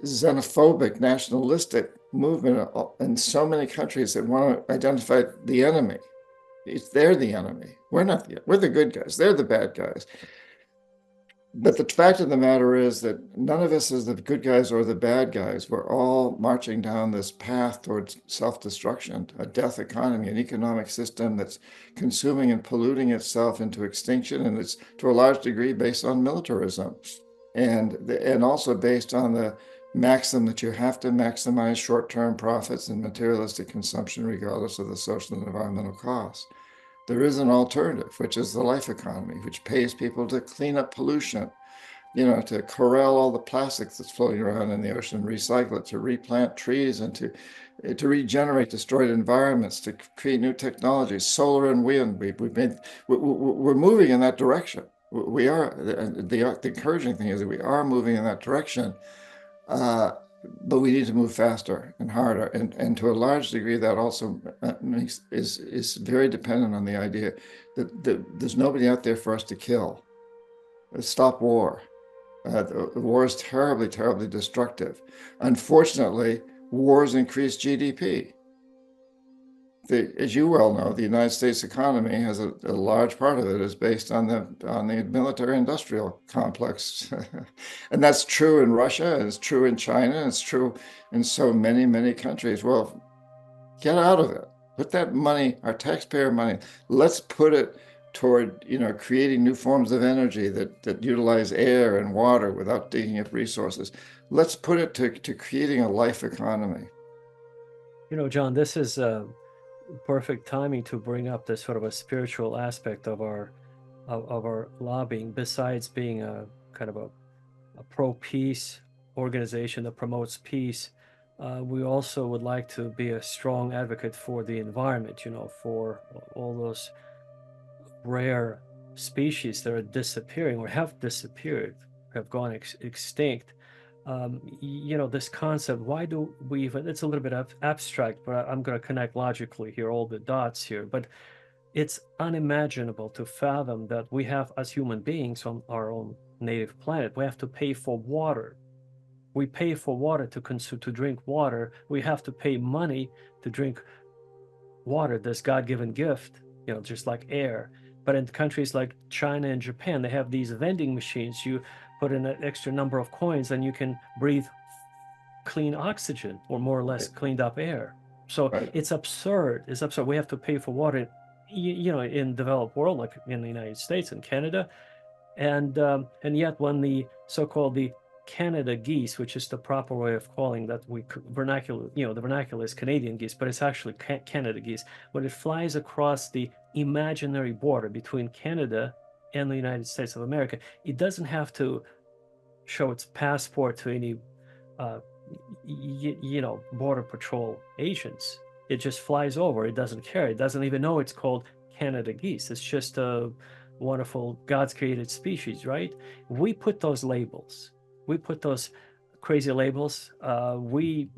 xenophobic, nationalistic movement in so many countries that want to identify the enemy. They're the enemy. We're the good guys. They're the bad guys. But the fact of the matter is that none of us is the good guys or the bad guys. We're all marching down this path towards self-destruction, a death economy, an economic system that's consuming and polluting itself into extinction, and it's to a large degree based on militarism, and also based on the maxim that you have to maximize short-term profits and materialistic consumption regardless of the social and environmental costs. There is an alternative, which is the life economy, which pays people to clean up pollution, you know, to corral all the plastics that's floating around in the ocean, recycle it, to replant trees, and to regenerate destroyed environments, to create new technologies, solar and wind. We're moving in that direction. We are. The encouraging thing is that we are moving in that direction. But we need to move faster and harder, and to a large degree, that also is very dependent on the idea that there's nobody out there for us to kill. Stop war. The war is terribly, terribly destructive. Unfortunately, wars increase GDP. As you well know, the United States economy has a large part of it is based on the military-industrial complex, and that's true in Russia, and it's true in China, and it's true in so many, many countries. Well, get out of it. Put that money, our taxpayer money, let's put it toward, you know, creating new forms of energy that utilize air and water without digging up resources. Let's put it to creating a life economy. You know, John, this is perfect timing to bring up this sort of a spiritual aspect of our lobbying. Besides being a kind of a pro-peace organization that promotes peace, we also would like to be a strong advocate for the environment, you know, for all those rare species that are disappearing or have disappeared, have gone extinct. You know, this concept, why do we even, it's a little bit abstract, but I'm going to connect logically here, all the dots here, but it's unimaginable to fathom that we have, as human beings on our own native planet, we have to pay for water. We pay for water to consume, to drink water. We have to pay money to drink water, this God-given gift, you know, just like air. But in countries like China and Japan, they have these vending machines. You put in an extra number of coins and you can breathe clean oxygen, or more or less cleaned up air. So Right. it's absurd. It's absurd. We have to pay for water, you know, in developed world, like in the United States and Canada. And yet when the so-called the Canada geese, which is the proper way of calling that, we vernacular, you know, the vernacular is Canadian geese, but it's actually Canada geese. When it flies across the imaginary border between Canada and the United States of America, it doesn't have to show its passport to any, you know, border patrol agents. It just flies over. It doesn't care. It doesn't even know it's called Canada geese. It's just a wonderful God's created species, right? We put those labels. We put those crazy labels. We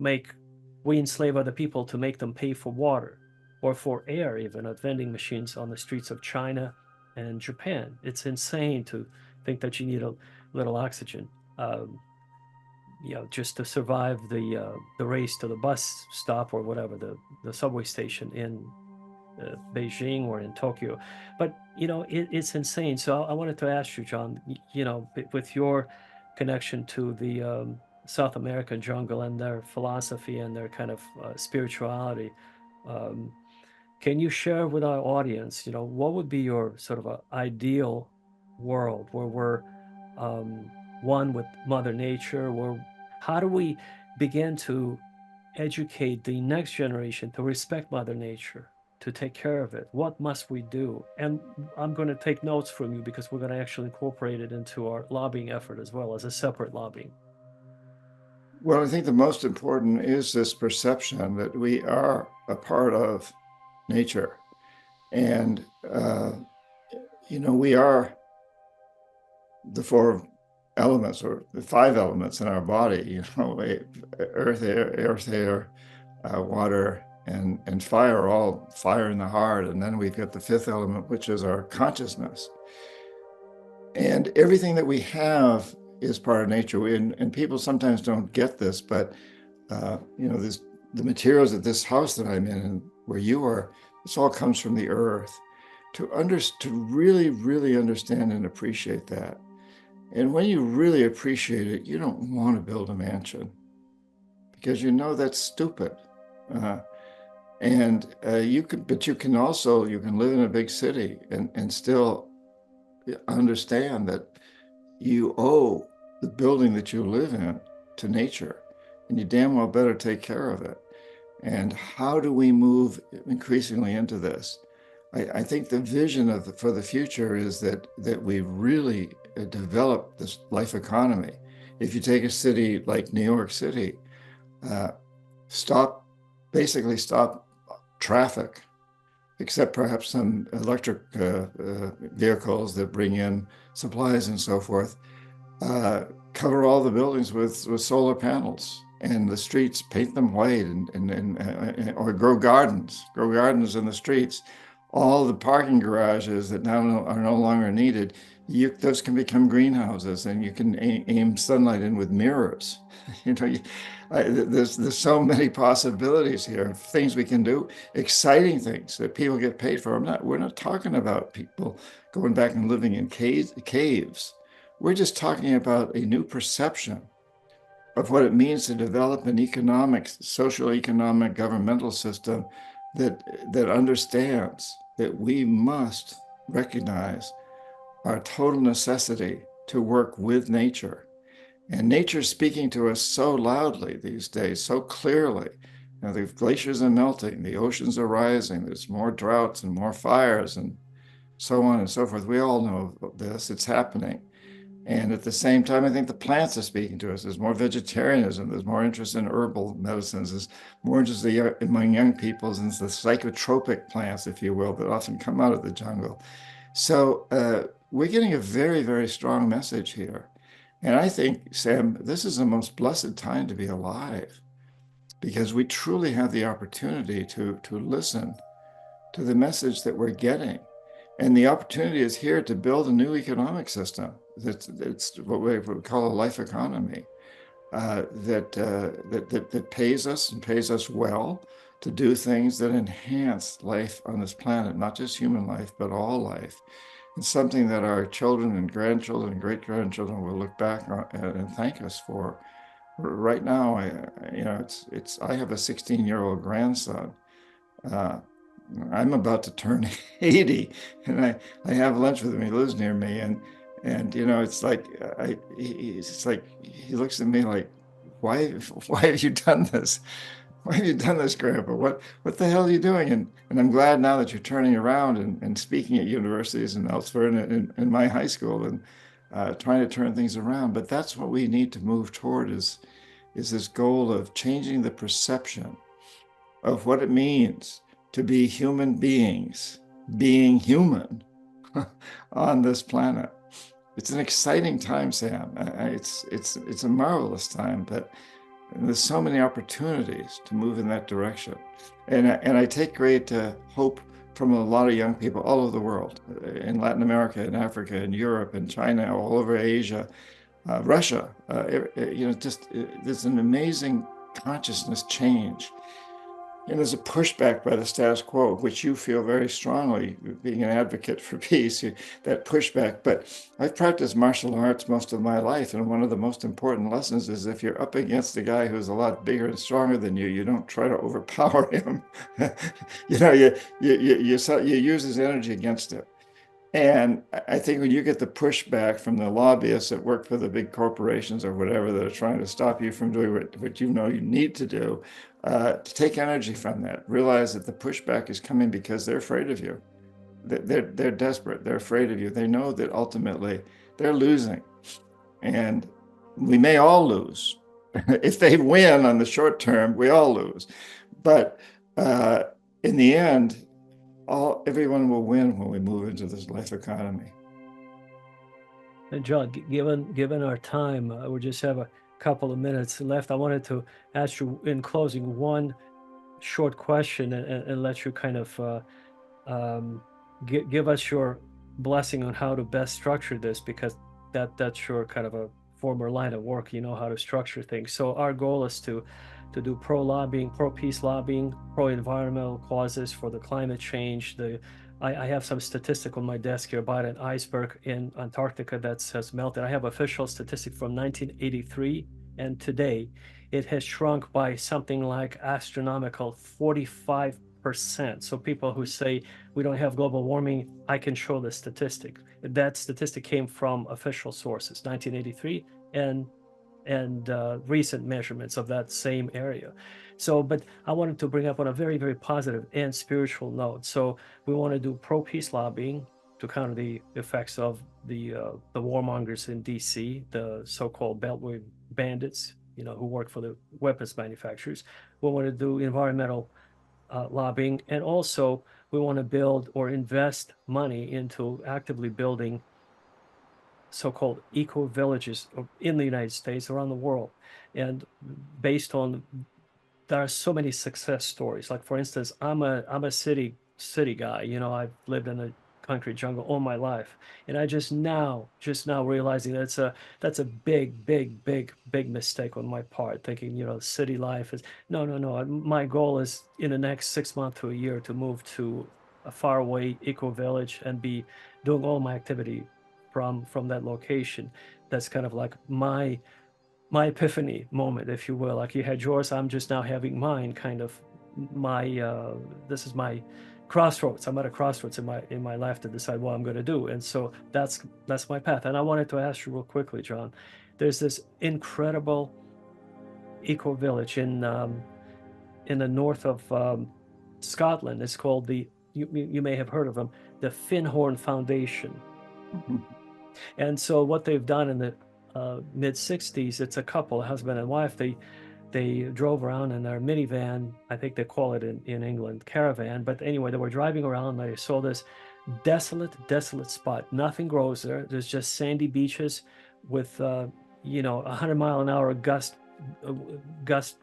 enslave other people to make them pay for water or for air, even at vending machines on the streets of China and Japan. It's insane to think that you need a little oxygen, you know, just to survive the race to the bus stop or whatever, the subway station Beijing or in Tokyo. But, it's insane. So I wanted to ask you, John, with your connection to the South American jungle and their philosophy and their kind of spirituality, um, can you share with our audience, what would be your sort of a ideal world where we're um, one with Mother Nature? Where how do we begin to educate the next generation to respect Mother Nature, to take care of it? What must we do? And I'm going to take notes from you because we're going to actually incorporate it into our lobbying effort as well as a separate lobbying. Well, I think the most important is this perception that we are a part of nature. And, we are the four elements or the five elements in our body, earth, air, water, and fire, all fire in the heart. And then we've got the fifth element, which is our consciousness. And everything that we have is part of nature. And people sometimes don't get this, but, the materials of this house that I'm in and where you are, this all comes from the earth. To really, really understand and appreciate that. And when you really appreciate it, you don't want to build a mansion because that's stupid. You can live in a big city and still understand that you owe the building that you live in to nature, and you damn well better take care of it. And how do we move increasingly into this? I think the vision for the future is that we really develop this life economy. If you take a city like New York City, basically stop traffic, except perhaps some electric vehicles that bring in supplies and so forth, cover all the buildings with solar panels, and the streets, paint them white, or grow gardens in the streets. All the parking garages that now are no longer needed, those can become greenhouses, and you can aim sunlight in with mirrors. There's so many possibilities here, things we can do, exciting things that people get paid for. We're not talking about people going back and living in caves. We're just talking about a new perception of what it means to develop an social economic, governmental system that understands that we must recognize our total necessity to work with nature. And nature's speaking to us so loudly these days, so clearly. The glaciers are melting, the oceans are rising, there's more droughts and more fires and so on and so forth. We all know this, it's happening. And at the same time, I think the plants are speaking to us. There's more vegetarianism. There's more interest in herbal medicines. There's more interest among young people in the psychotropic plants, if you will, that often come out of the jungle. So we're getting a very, very strong message here. And I think, Sam, this is the most blessed time to be alive, because we truly have the opportunity to listen to the message that we're getting. And the opportunity is here to build a new economic system. It's what we call a life economy that pays us and pays us well to do things that enhance life on this planet, not just human life, but all life. It's something that our children and grandchildren and great-grandchildren will look back on and thank us for. Right now, I have a 16-year-old grandson. I'm about to turn 80, and I have lunch with him. He lives near me, and it's like he looks at me like, why have you done this? Why have you done this, Grandpa? What the hell are you doing? And I'm glad now that you're turning around and speaking at universities and elsewhere in my high school and trying to turn things around. But that's what we need to move toward is this goal of changing the perception of what it means to be human beings, being human on this planet. It's an exciting time, Sam. It's a marvelous time, but there's so many opportunities to move in that direction. And I take great hope from a lot of young people all over the world, in Latin America, in Africa, in Europe, in China, all over Asia, Russia. There's an amazing consciousness change. And there's a pushback by the status quo, which you feel very strongly, being an advocate for peace, that pushback. But I've practiced martial arts most of my life, and one of the most important lessons is if you're up against a guy who's a lot bigger and stronger than you don't try to overpower him. You use his energy against him. And I think when you get the pushback from the lobbyists that work for the big corporations or whatever that are trying to stop you from doing what you know you need to do, to take energy from that, realize that the pushback is coming because they're afraid of you. They're desperate. They're afraid of you. They know that ultimately they're losing. And we may all lose. If they win on the short term, we all lose. But in the end, everyone will win when we move into this life economy. And John, given our time, we just have a couple of minutes left. I wanted to ask you in closing one short question and let you kind of give us your blessing on how to best structure this, because that's your kind of a former line of work. You know how to structure things. So our goal is to do pro-lobbying, pro-peace lobbying, pro-environmental causes for the climate change. I have some statistic on my desk here about an iceberg in Antarctica that has melted. I have official statistic from 1983, and today it has shrunk by something like astronomical 45%. So people who say we don't have global warming, I can show the statistic. That statistic came from official sources, 1983, and recent measurements of that same area. So, but I wanted to bring up on a very, very positive and spiritual note. So we want to do pro-peace lobbying to counter the effects of the warmongers in DC, the so-called Beltway bandits, who work for the weapons manufacturers. We want to do environmental lobbying, and also we want to build or invest money into actively building so-called eco villages in the United States, around the world. And based on, there are so many success stories. Like, for instance, I'm a city guy. I've lived in the concrete jungle all my life, and I just now realizing that's a big mistake on my part, thinking city life is no. My goal is in the next 6 months to a year to move to a faraway eco village and be doing all my activity from that location. That's kind of like my epiphany moment, if you will. Like you had yours, I'm just now having mine. Kind of my this is my crossroads. I'm at a crossroads in my life to decide what I'm going to do, and so that's my path. And I wanted to ask you real quickly, John. There's this incredible eco village in the north of Scotland. It's called you may have heard of them, the Finhorn Foundation. And so what they've done in the mid 60s, it's a couple, a husband and wife. They drove around in their minivan. I think they call it in England caravan. But anyway, they were driving around. They saw this desolate spot. Nothing grows there. There's just sandy beaches with 100-mile-an-hour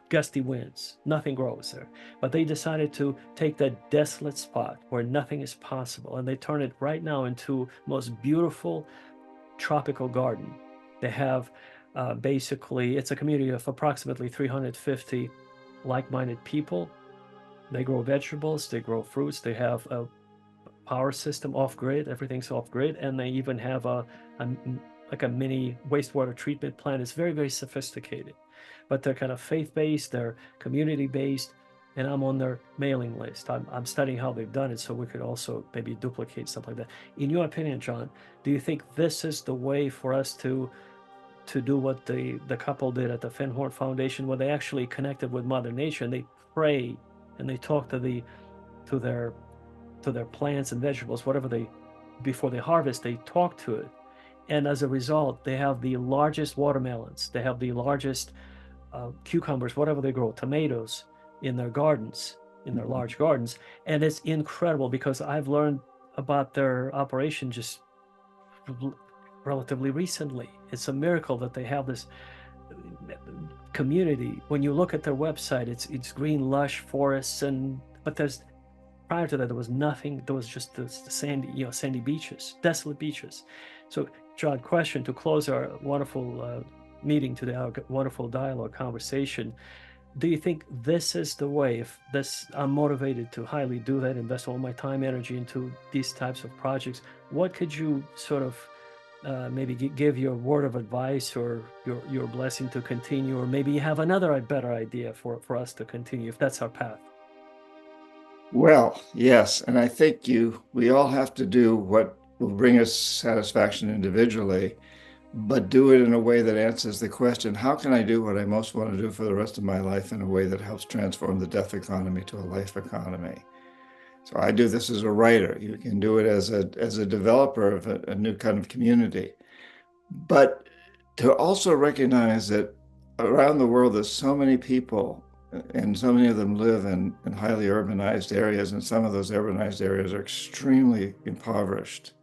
gusty winds. Nothing grows there. But they decided to take that desolate spot where nothing is possible, and they turn it right now into most beautiful tropical garden. They have basically, it's a community of approximately 350 like-minded people. They grow vegetables, they grow fruits, they have a power system off-grid, everything's off-grid, and they even have like a mini wastewater treatment plant. It's very, very sophisticated, but they're kind of faith-based, they're community-based, and I'm on their mailing list. I'm studying how they've done it, so we could also maybe duplicate something like that. In your opinion, John, do you think this is the way for us to do what the couple did at the Finhorn Foundation, where they actually connected with Mother Nature and they pray and they talk to their plants and vegetables, before they harvest, they talk to it, and as a result, they have the largest watermelons, they have the largest cucumbers, whatever they grow, tomatoes, in their gardens, in their large gardens. And it's incredible because I've learned about their operation just relatively recently. It's a miracle that they have this community. When you look at their website, it's green, lush forests, but prior to that, there was nothing. There was just the sandy beaches, desolate beaches. So, John, question to close our wonderful meeting today, our wonderful dialogue conversation. Do you think this is the way? If this, I'm motivated to highly do that, invest all my time, energy into these types of projects, what could you sort of maybe give your word of advice or your blessing to continue, or maybe you have another better idea for us to continue if that's our path? Well, yes, and I think we all have to do what will bring us satisfaction individually, but do it in a way that answers the question, how can I do what I most want to do for the rest of my life in a way that helps transform the death economy to a life economy? So I do this as a writer. You can do it as a developer of a new kind of community. But to also recognize that around the world, there's so many people, and so many of them live in highly urbanized areas, and some of those urbanized areas are extremely impoverished,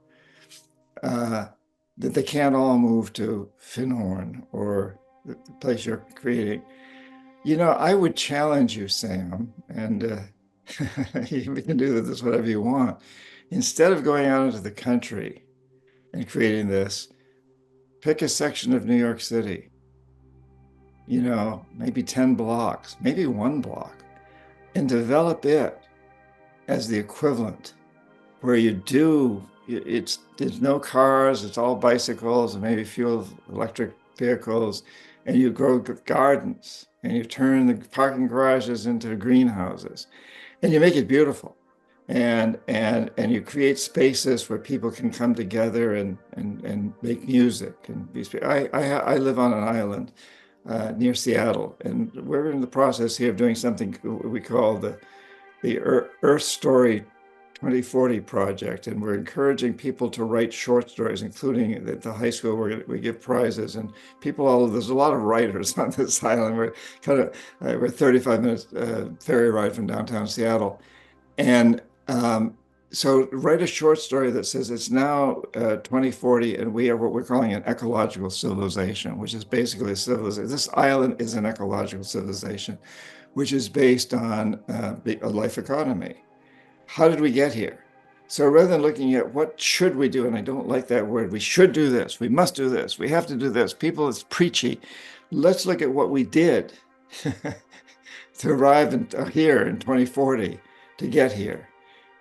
uh, that they can't all move to Finhorn or the place you're creating. I would challenge you, Sam, and you can do this whatever you want. Instead of going out into the country and creating this, pick a section of New York City, maybe 10 blocks, maybe one block, and develop it as the equivalent where there's no cars, it's all bicycles and maybe a few electric vehicles, and you grow gardens and you turn the parking garages into greenhouses and you make it beautiful. And you create spaces where people can come together and make music and be. I live on an island near Seattle, and we're in the process here of doing something we call the Earth Story 2040 project, and we're encouraging people to write short stories, including at the high school where we give prizes, and there's a lot of writers on this island. We're 35 minutes ferry ride from downtown Seattle, and so write a short story that says it's now 2040 and we are what we're calling an ecological civilization, which is basically a civilization. This island is an ecological civilization, which is based on a life economy. How did we get here? So rather than looking at what should we do, and I don't like that word, we should do this, we must do this, we have to do this. People, it's preachy. Let's look at what we did to arrive here in 2040 to get here.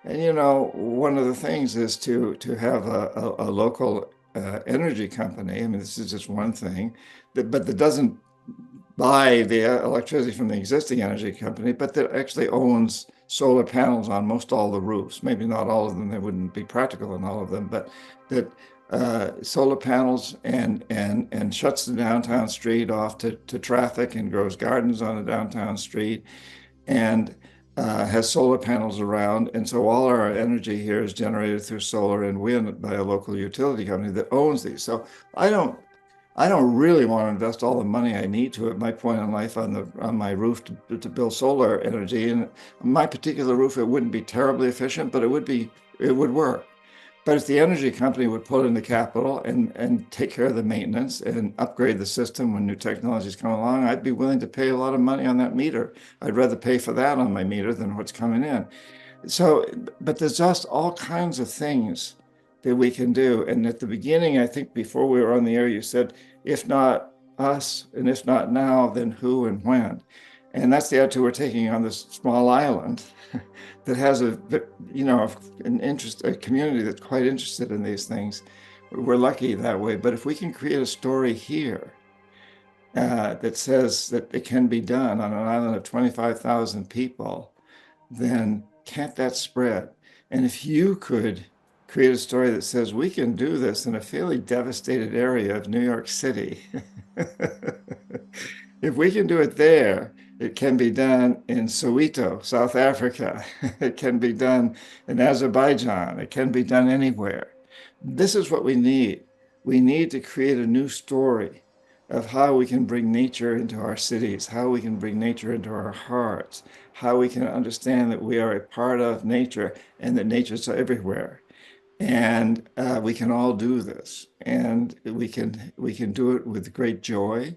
And one of the things is to have a local energy company. I mean, this is just one thing, but that doesn't buy the electricity from the existing energy company, but that actually owns solar panels on most all the roofs. Maybe not all of them; they wouldn't be practical in all of them, but that solar panels and shuts the downtown street off to traffic and grows gardens on the downtown street and has solar panels around. And so all our energy here is generated through solar and wind by a local utility company that owns these. So I don't I don't really want to invest all the money I need to at my point in life on my roof to build solar energy. And my particular roof, it wouldn't be terribly efficient, but it would work. But if the energy company would put in the capital and take care of the maintenance and upgrade the system when new technologies come along, I'd be willing to pay a lot of money on that meter. I'd rather pay for that on my meter than what's coming in. So, but there's just all kinds of things that we can do. And at the beginning, I think before we were on the air, you said, if not us, and if not now, then who and when? And that's the attitude we're taking on this small island that has a community that's quite interested in these things. We're lucky that way. But if we can create a story here that says that it can be done on an island of 25,000 people, then can't that spread? And if you could create a story that says we can do this in a fairly devastated area of New York City, if we can do it there, it can be done in Soweto, South Africa. It can be done in Azerbaijan. It can be done anywhere. This is what we need. We need to create a new story of how we can bring nature into our cities, how we can bring nature into our hearts, how we can understand that we are a part of nature and that nature's everywhere. And we can all do this, and we can do it with great joy,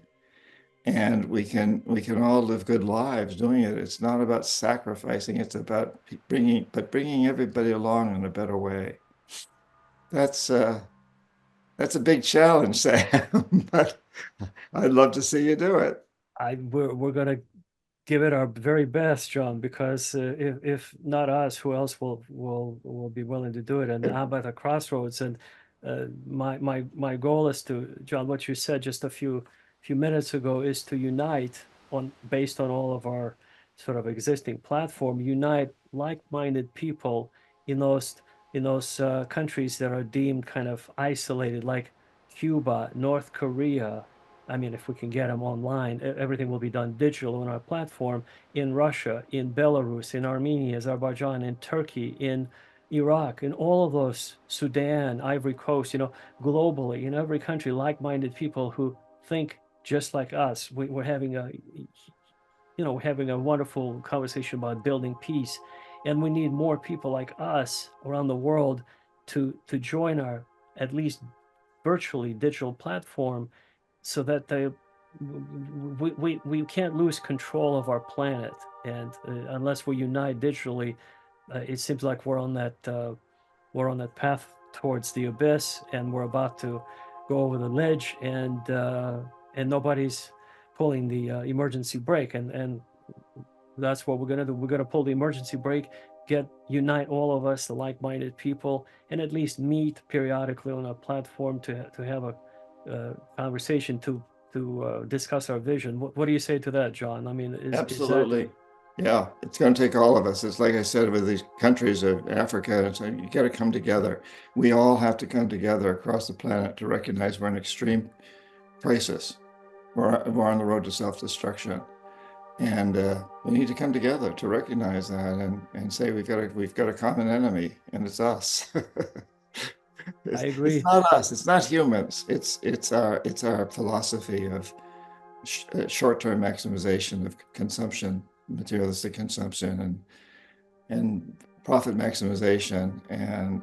and we can all live good lives doing it. It's not about sacrificing; it's about bringing everybody along in a better way. That's uh, that's a big challenge, Sam, but I'd love to see you do it. We're gonna give it our very best, John, because if not us, who else will be willing to do it? And I'm at a crossroads, and my goal is to, John, what you said just a few minutes ago, is to unite on based on all of our sort of existing platform, unite like-minded people in those countries that are deemed kind of isolated, like Cuba, North Korea. I mean, if we can get them online, everything will be done digital on our platform, in Russia, in Belarus, in Armenia, Azerbaijan, in Turkey, in Iraq, in all of those, Sudan, Ivory Coast, globally, in every country, like-minded people who think just like us. We're having a wonderful conversation about building peace, and we need more people like us around the world to join our, at least virtually, digital platform, so that we can't lose control of our planet. And unless we unite digitally, it seems like we're on that path towards the abyss, and we're about to go over the ledge, and nobody's pulling the emergency brake. And that's what we're gonna do. We're gonna pull the emergency brake, unite all of us, the like-minded people, and at least meet periodically on a platform to have a conversation to discuss our vision. What do you say to that, John? I mean, is that? Absolutely. Yeah, it's going to take all of us. It's like I said with these countries of Africa, it's like you got to come together. We all have to come together across the planet to recognize we're in extreme crisis. We're on the road to self-destruction. And we need to come together to recognize that and say we've got a common enemy, and it's us. I It's agree. not us. It's not humans. It's our philosophy of short-term maximization of consumption, materialistic consumption, and profit maximization, and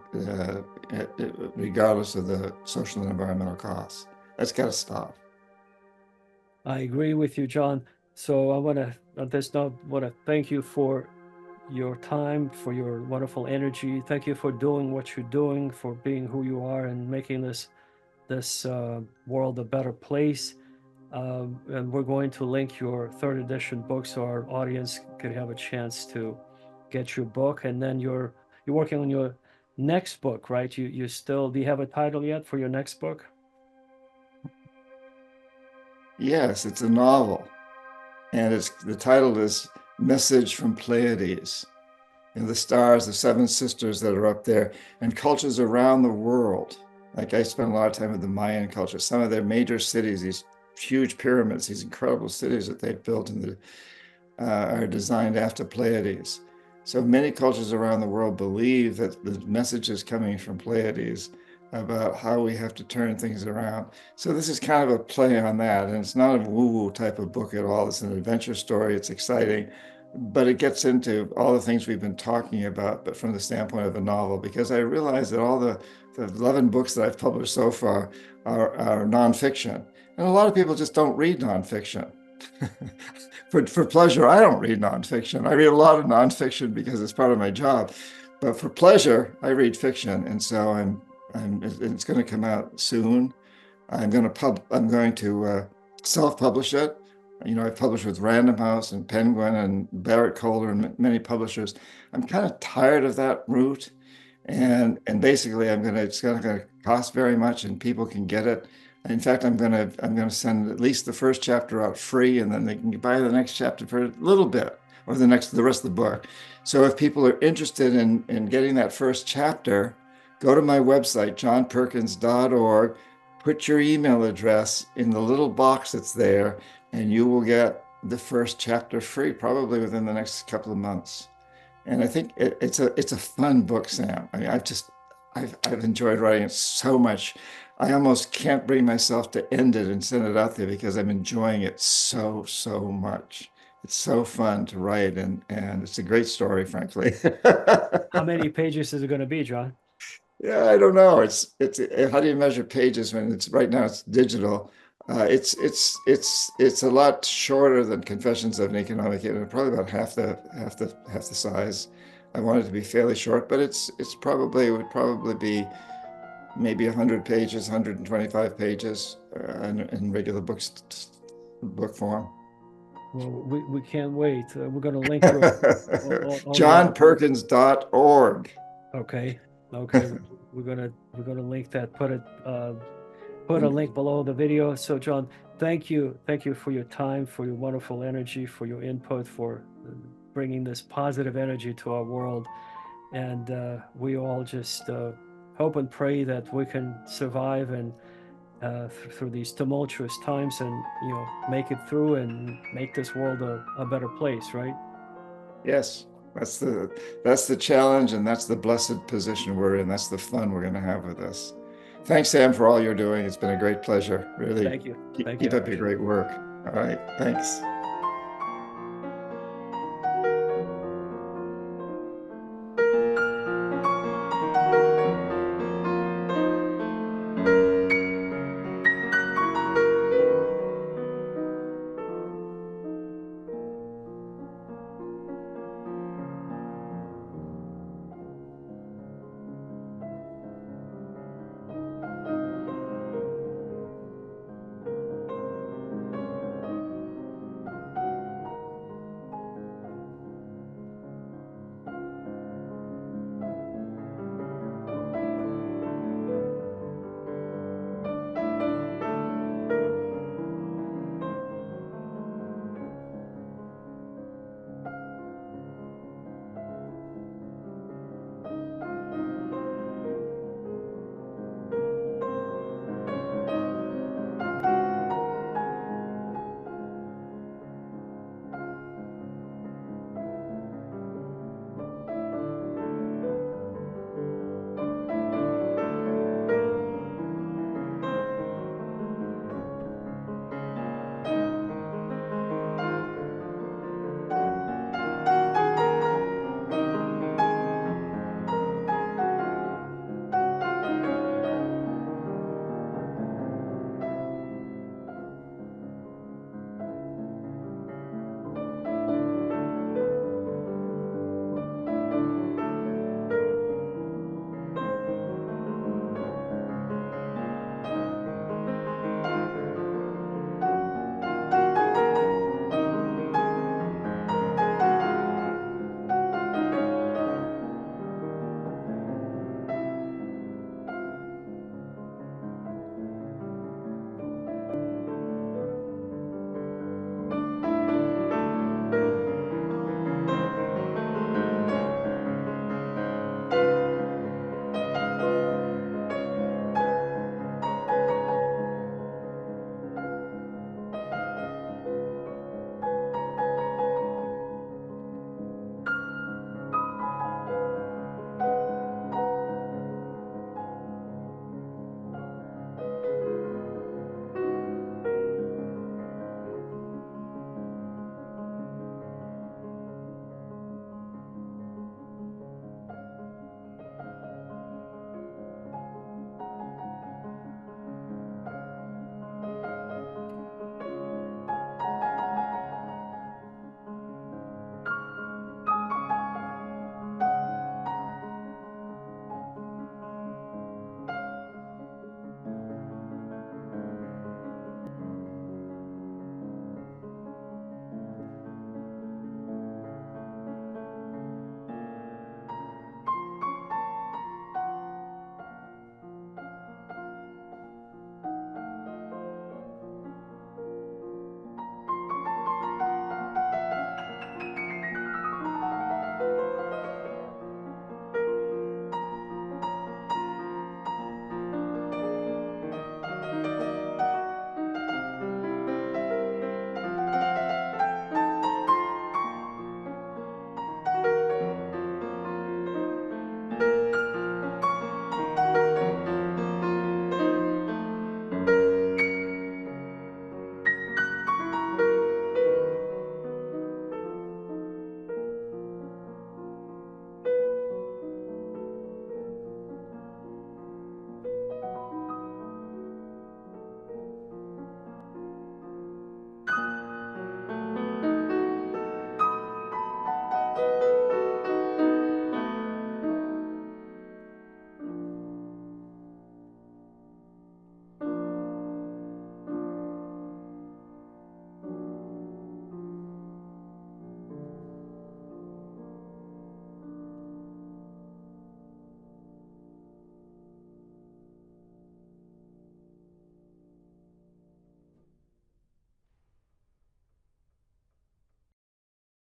regardless of the social and environmental costs. That's got to stop. I agree with you, John. So I want to, on this note, want to thank you for your time, for your wonderful energy. Thank you for doing what you're doing, for being who you are, and making this world a better place. And we're going to link your third edition book so our audience could have a chance to get your book. And then you're working on your next book, right? You still, do you have a title yet for your next book? Yes, it's a novel, and the title is Message from Pleiades. And the stars, the seven sisters that are up there, and cultures around the world. Like I spent a lot of time with the Mayan culture. Some of their major cities, these huge pyramids, these incredible cities that they've built are designed after Pleiades. So many cultures around the world believe that the message is coming from Pleiades about how we have to turn things around. So this is kind of a play on that, and it's not a woo-woo type of book at all. It's an adventure story. It's exciting, but it gets into all the things we've been talking about, but from the standpoint of a novel, because I realize that all the 11 books that I've published so far are nonfiction. And a lot of people just don't read nonfiction. For pleasure, I don't read nonfiction. I read a lot of nonfiction because it's part of my job. But for pleasure, I read fiction. And so it's going to come out soon. I'm going to self-publish it. I've published with Random House and Penguin and Barrett Kohler and many publishers. I'm kind of tired of that route, and basically it's not going to cost very much, and people can get it. In fact, I'm going to send at least the first chapter out free, and then they can buy the next chapter for a little bit, or the rest of the book. So if people are interested in getting that first chapter, go to my website, johnperkins.org. Put your email address in the little box that's there, and you will get the first chapter free, probably within the next couple of months. And I think it's a fun book, Sam. I mean, I've enjoyed writing it so much. I almost can't bring myself to end it and send it out there because I'm enjoying it so much. It's so fun to write, and it's a great story, frankly. How many pages is it going to be, John? Yeah, I don't know. It's how do you measure pages when it's right now it's digital? It's a lot shorter than Confessions of an Economic Hero, probably about half the size. I want it to be fairly short, but it would probably be maybe 100 pages, 125 pages in regular book form. Well, we can't wait. We're going to link to it on the JohnPerkins.org. Okay. Okay. We're gonna link that. Put a link below the video. So John, thank you for your time, for your wonderful energy, for your input, for bringing this positive energy to our world. And we all just hope and pray that we can survive and through these tumultuous times, and make it through and make this world a better place, right? Yes, that's the challenge, and that's the blessed position we're in. That's the fun we're going to have with this. Thanks, Sam, for all you're doing. It's been a great pleasure. Really, Thank you. keep up your great work. All right, thanks.